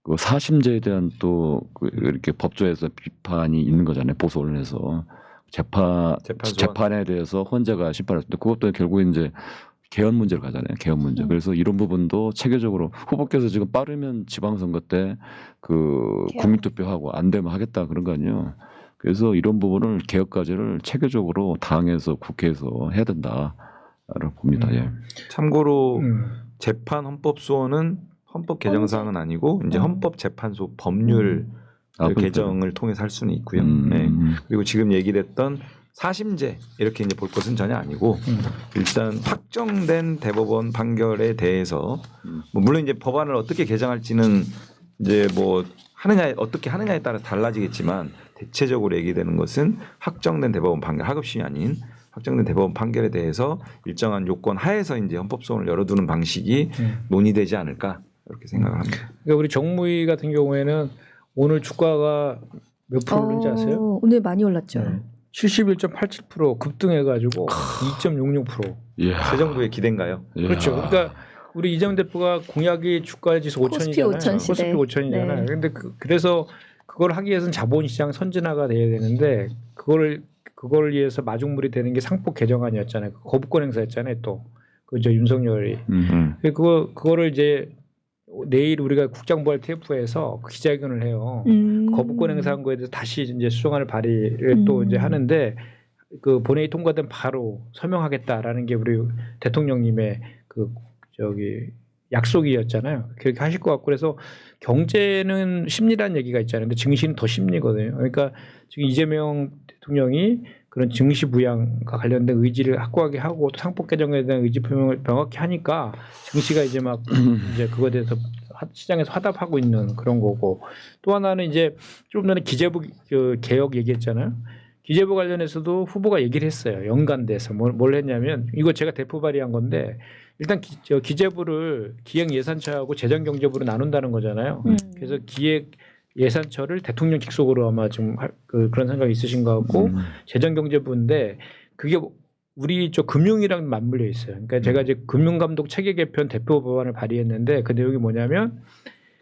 그 사심제에 대한 또 이렇게 법조에서 비판이 있는 거잖아요. 보수 언론에서 재판에 대해서 헌재가 심판했을 때 그것도 결국 이제 개헌 문제로 가잖아요. 개헌 문제. 그래서 이런 부분도 체계적으로 후보께서 지금 빠르면 지방선거 때 그 국민투표하고 안 되면 하겠다 그런 거 아니에요. 그래서 이런 부분을 개혁 과제를 체계적으로 당에서 국회에서 해야 된다라고 봅니다. 예. 참고로 재판 헌법소원은 헌법 개정 사항은 아니고 이제 헌법재판소 법률 개정을 통해서 할 수는 있고요. 네. 그리고 지금 얘기됐던 사심제 이렇게 이제 볼 것은 전혀 아니고 일단 확정된 대법원 판결에 대해서 뭐 물론 이제 법안을 어떻게 개정할지는 이제 뭐 어떻게 하느냐에 따라 달라지겠지만 대체적으로 얘기되는 것은 확정된 대법원 판결 하급심이 아닌 확정된 대법원 판결에 대해서 일정한 요건 하에서 이제 헌법소원을 열어두는 방식이 논의되지 않을까 이렇게 생각을 합니다. 그러니까 우리 정무위 같은 경우에는 오늘 주가가 몇 프로 오른지 아세요? 오늘 많이 올랐죠. 네. 71.87% 급등해가지고 2.66%. 예. 새 정부의 기대인가요? 예. 그렇죠. 그러니까 우리 이재명 대표가 공약이 주가지수 5천이잖아요. 코스피 5천이잖아요. 네. 그런데 그래서 그걸 하기 위해서는 자본시장 선진화가 돼야 되는데 그걸 위해서 마중물이 되는 게 상법 개정안이었잖아요. 거부권 행사였잖아요. 또 그저 윤석열이 그거를 이제 내일 우리가 국정부할 TF에서 기자회견을 해요. 거부권 행사한 거에 대해서 다시 이제 수정안을 발의를 또 이제 하는데 그 본회의 통과된 바로 서명하겠다라는 게 우리 대통령님의 약속이었잖아요. 그렇게 하실 것 같고 그래서 경제는 심리라는 얘기가 있잖아요. 근데 증시는 더 심리거든요. 그러니까 지금 이재명 대통령이 그런 증시 부양과 관련된 의지를 확고하게 하고 또 상법 개정에 대한 의지 표명을 명확히 하니까 증시가 이제 막 이제 그거에 대해서 시장에서 화답하고 있는 그런 거고 또 하나는 이제 좀 전에 기재부 개혁 얘기했잖아요. 기재부 관련해서도 후보가 얘기를 했어요. 연관돼서 뭘 했냐면 이거 제가 대표 발의한 건데 일단 기재부를 기획예산처하고 재정경제부로 나눈다는 거잖아요. 그래서 기획예산처를 대통령 직속으로 아마 좀 그런 생각이 있으신 것 같고 재정경제부인데 그게 우리 금융이랑 맞물려 있어요. 그러니까 제가 이제 금융감독 체계 개편 대표 법안을 발의했는데 그 내용이 뭐냐면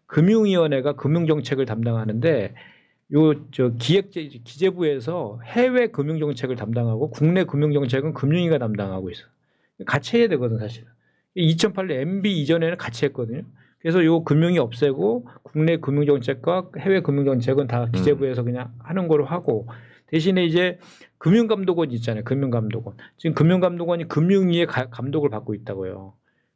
금융위원회가 금융정책을 담당하는데 기재부에서 해외 금융정책을 담당하고 국내 금융정책은 금융위가 담당하고 있어. 같이 해야 되거든 사실은. 2008년 MB 이전에는 같이 했거든요. 그래서 요 금융이 없애고 국내 금융정책과 해외 금융정책은 다 기재부에서 그냥 하는 거로 하고 대신에 이제 금융감독원 있잖아요. 금융감독원. 지금 금융감독원이 금융위의 감독을 받고 있다고요.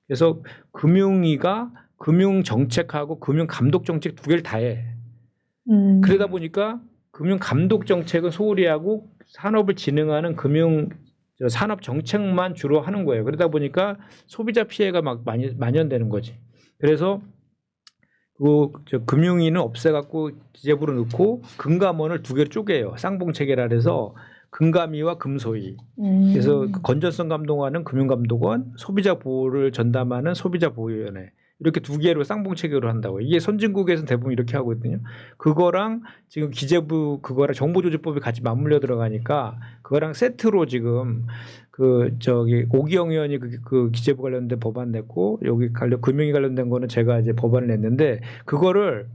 그래서 금융위가 금융 정책하고 금융 감독 정책 두 개를 다 해. 그러다 보니까 금융 감독 정책은 소홀히 하고 산업을 진흥하는 금융 산업 정책만 주로 하는 거예요. 그러다 보니까 소비자 피해가 막 만연되는 거지. 그래서 금융위는 없애갖고 기재부로 넣고 금감원을 두 개로 쪼개요. 쌍봉체계라 해서 금감위와 금소위. 그래서 건전성 감독하는 금융감독원, 소비자 보호를 전담하는 소비자보호위원회. 이렇게 두 개로 쌍봉체계로 한다고. 이게 선진국에서는 대부분 이렇게 하거든요. 그거랑 지금 기재부 그거랑 정보조직법이 같이 맞물려 들어가니까 그거랑 세트로 지금 오기영 의원이 그 기재부 관련된 법안 냈고 여기 금융위 관련된 거는 제가 이제 법안을 냈는데 그거를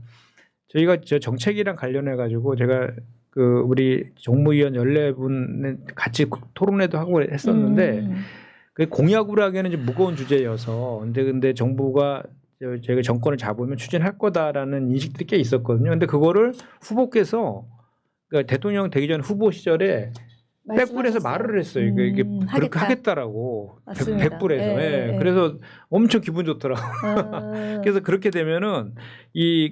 저희가 정책이랑 관련해 가지고 제가 우리 정무위원 14분 같이 토론회도 하고 했었는데 그 공약으로 하기에는 좀 무거운 주제여서 근데 정부가 저희가 정권을 잡으면 추진할 거다라는 인식들이 꽤 있었거든요. 근데 그거를 후보께서 그러니까 대통령 되기 전 후보 시절에 백불에서 말을 했어요. 이게 그렇게 하겠다라고 백불에서. 예. 그래서 엄청 기분 좋더라고. 그래서 그렇게 되면은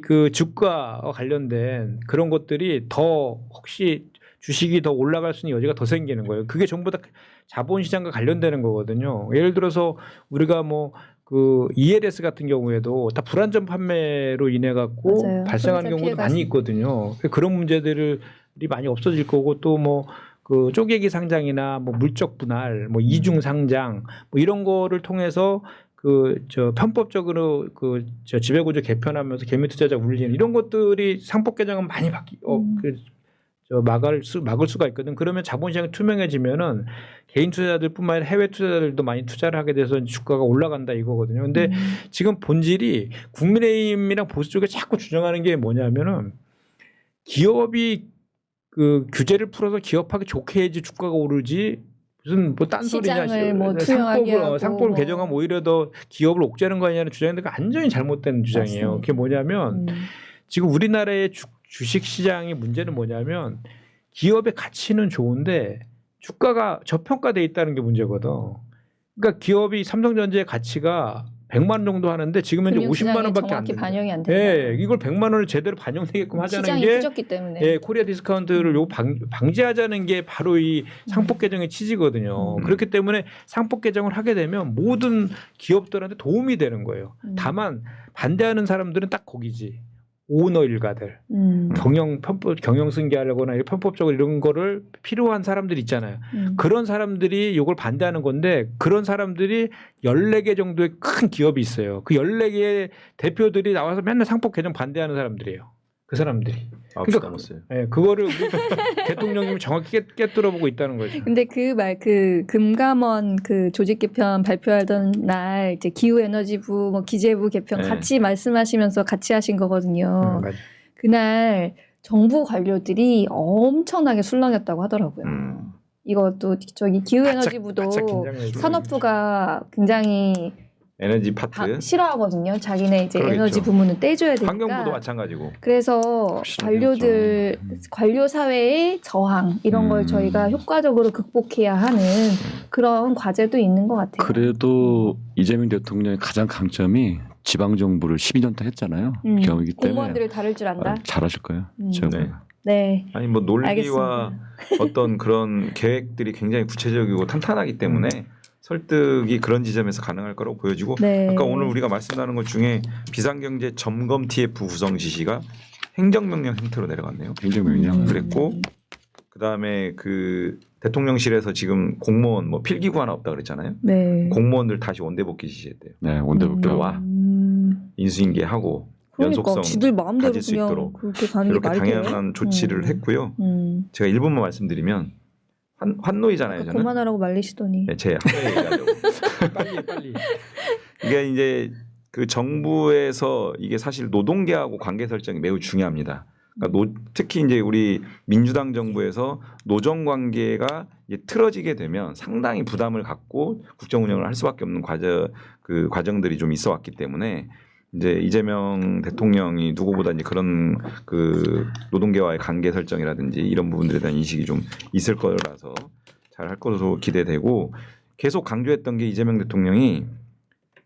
그 주가와 관련된 그런 것들이 더 혹시 주식이 더 올라갈 수 있는 여지가 더 생기는 거예요. 그게 전부 다 자본시장과 관련되는 거거든요. 예를 들어서 우리가 ELS 같은 경우에도 다 불안전 판매로 인해 갖고 발생하는 경우도 많이 있거든요. 그런 문제들이 많이 없어질 거고 또 쪼개기 상장이나 물적 분할, 이중 상장 이런 거를 통해서 편법적으로 지배구조 개편하면서 개미투자자 울리는 이런 것들이 상법 개정은 많이 막을 수가 있거든. 그러면 자본시장이 투명해지면은 개인 투자자들뿐만 아니라 해외 투자자들도 많이 투자를 하게 돼서 주가가 올라간다 이거거든요. 근데 지금 본질이 국민의힘이랑 보수 쪽에 자꾸 주장하는 게 뭐냐면은 기업이 규제를 풀어서 기업하기 좋게 해야지 주가가 오르지 무슨 딴소리냐 상법을 개정하면 오히려 더 기업을 옥죄는 거 아니냐는 주장인데 완전히 잘못된 주장이에요. 맞습니다. 그게 뭐냐면 지금 우리나라의 주식시장의 문제는 뭐냐면 기업의 가치는 좋은데 주가가 저평가돼 있다는 게 문제거든. 그러니까 기업이 삼성전자의 가치가 100만 원 정도 하는데 지금 현재 50만 원밖에 안 돼. 반영이 안 된다. 예, 이걸 100만 원을 제대로 반영되게끔 하자는 게 시장이 때문에. 예, 코리아 디스카운트를 방지하자는 게 바로 이 상법 개정의 취지거든요. 그렇기 때문에 상법 개정을 하게 되면 모든 기업들한테 도움이 되는 거예요. 다만 반대하는 사람들은 딱 거기지. 오너 일가들, 경영 승계하려거나 편법적으로 이런 거를 필요한 사람들 있잖아요. 그런 사람들이 이걸 반대하는 건데 그런 사람들이 14개 정도의 큰 기업이 있어요. 그 14개의 대표들이 나와서 맨날 상법 개정 반대하는 사람들이에요. 그 사람들이. 그러니까 예, 그거를 우리 대통령님이 정확히 깨뚫어보고 있다는 거죠. 근데 금감원 조직 개편 발표하던 날 이제 기후에너지부 기재부 개편 같이 말씀하시면서 같이 하신 거거든요. 그날 정부 관료들이 엄청나게 술렁였다고 하더라고요. 이것도 기후에너지부도 산업부가 굉장히 에너지 파트 싫어하거든요. 자기네 이제 그러겠죠. 에너지 부문은 떼줘야 되니까. 환경부도 마찬가지고. 그래서 관료 사회의 저항 이런 걸 저희가 효과적으로 극복해야 하는 그런 과제도 있는 것 같아요. 그래도 이재명 대통령의 가장 강점이 지방 정부를 12년 동안 했잖아요. 경험이기 때문에 공무원들을 다룰 줄 안다. 잘하실 거예요. 제가 네. 아니 논리와 어떤 그런 계획들이 굉장히 구체적이고 탄탄하기 때문에. 설득이 그런 지점에서 가능할 거라고 보여지고 아까 오늘 우리가 말씀 나눈 것 중에 비상경제 점검 TF 구성 지시가 행정명령 형태로 내려갔네요. 행정명령. 그랬고 그다음에 대통령실에서 지금 공무원 필기구 하나 없다 그랬잖아요. 네. 공무원들 다시 원대복귀 지시했대요. 네, 원대복귀와 인수인계하고 연속성 가질 수 있도록 이렇게 당연한 조치를 했고요. 제가 1분만 말씀드리면 환노이잖아요. 저는. 그만하라고 말리시더니. 네, 제 환노이 얘기하려고. 빨리. 이게 이제 정부에서 이게 사실 노동계하고 관계 설정이 매우 중요합니다. 그러니까 특히 이제 우리 민주당 정부에서 노정 관계가 이제 틀어지게 되면 상당히 부담을 갖고 국정 운영을 할 수밖에 없는 과정들이 좀 있어왔기 때문에 이제 이재명 대통령이 누구보다 이제 그런 노동계와의 관계 설정이라든지 이런 부분들에 대한 인식이 좀 있을 거라서 잘 할 것으로 기대되고 계속 강조했던 게 이재명 대통령이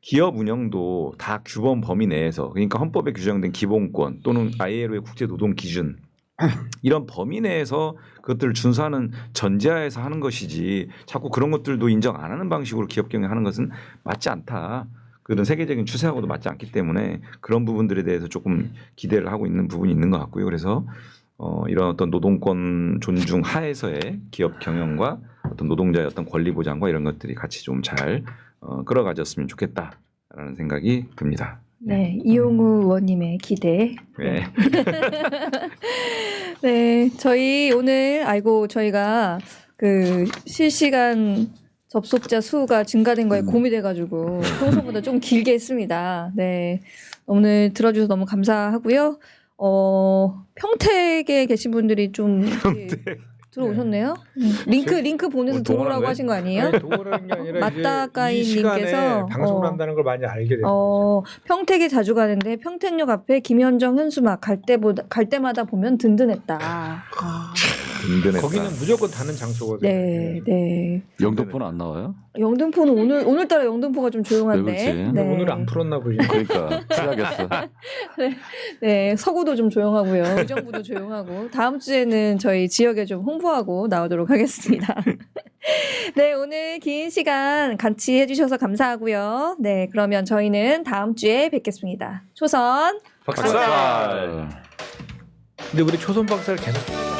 기업 운영도 다 규범 범위 내에서 그러니까 헌법에 규정된 기본권 또는 ILO의 국제 노동 기준 이런 범위 내에서 그것들을 준수하는 전제하에서 하는 것이지 자꾸 그런 것들도 인정 안 하는 방식으로 기업 경영하는 것은 맞지 않다. 그런 세계적인 추세하고도 맞지 않기 때문에 그런 부분들에 대해서 조금 기대를 하고 있는 부분이 있는 것 같고요. 그래서 이런 어떤 노동권 존중 하에서의 기업 경영과 어떤 노동자의 어떤 권리 보장과 이런 것들이 같이 좀 잘 끌어가졌으면 좋겠다라는 생각이 듭니다. 네, 이용우 의원님의 기대. 네. 네, 저희 오늘 저희가 그 실시간 접속자 수가 증가된 거에 고민돼가지고 평소보다 좀 길게 했습니다. 네, 오늘 들어주셔서 너무 감사하고요. 평택에 계신 분들이 좀 들어오셨네요. 링크 보내서 들어오라고 하신 거 아니에요? 아니, 도우라는 게 아니라 맞다까이 이제 이 시간에 님께서, 방송을 한다는 걸 많이 알게 됐어요. 평택에 자주 가는데 평택역 앞에 김현정 현수막 갈 때마다 보면 든든했다. 든든했다. 거기는 무조건 다는 장소거든요. 네, 네. 영등포는 안 나와요? 영등포는 오늘따라 영등포가 좀 조용한데. 왜 그렇지? 네. 오늘 안 풀었나 보지. 그러니까 해야겠어. 네, 서구도 좀 조용하고요. 의정부도 조용하고 다음 주에는 저희 지역에 좀 홍보하고 나오도록 하겠습니다. 네, 오늘 긴 시간 같이 해주셔서 감사하고요. 네, 그러면 저희는 다음 주에 뵙겠습니다. 초선 박살. 근데 우리 초선 박사를 계속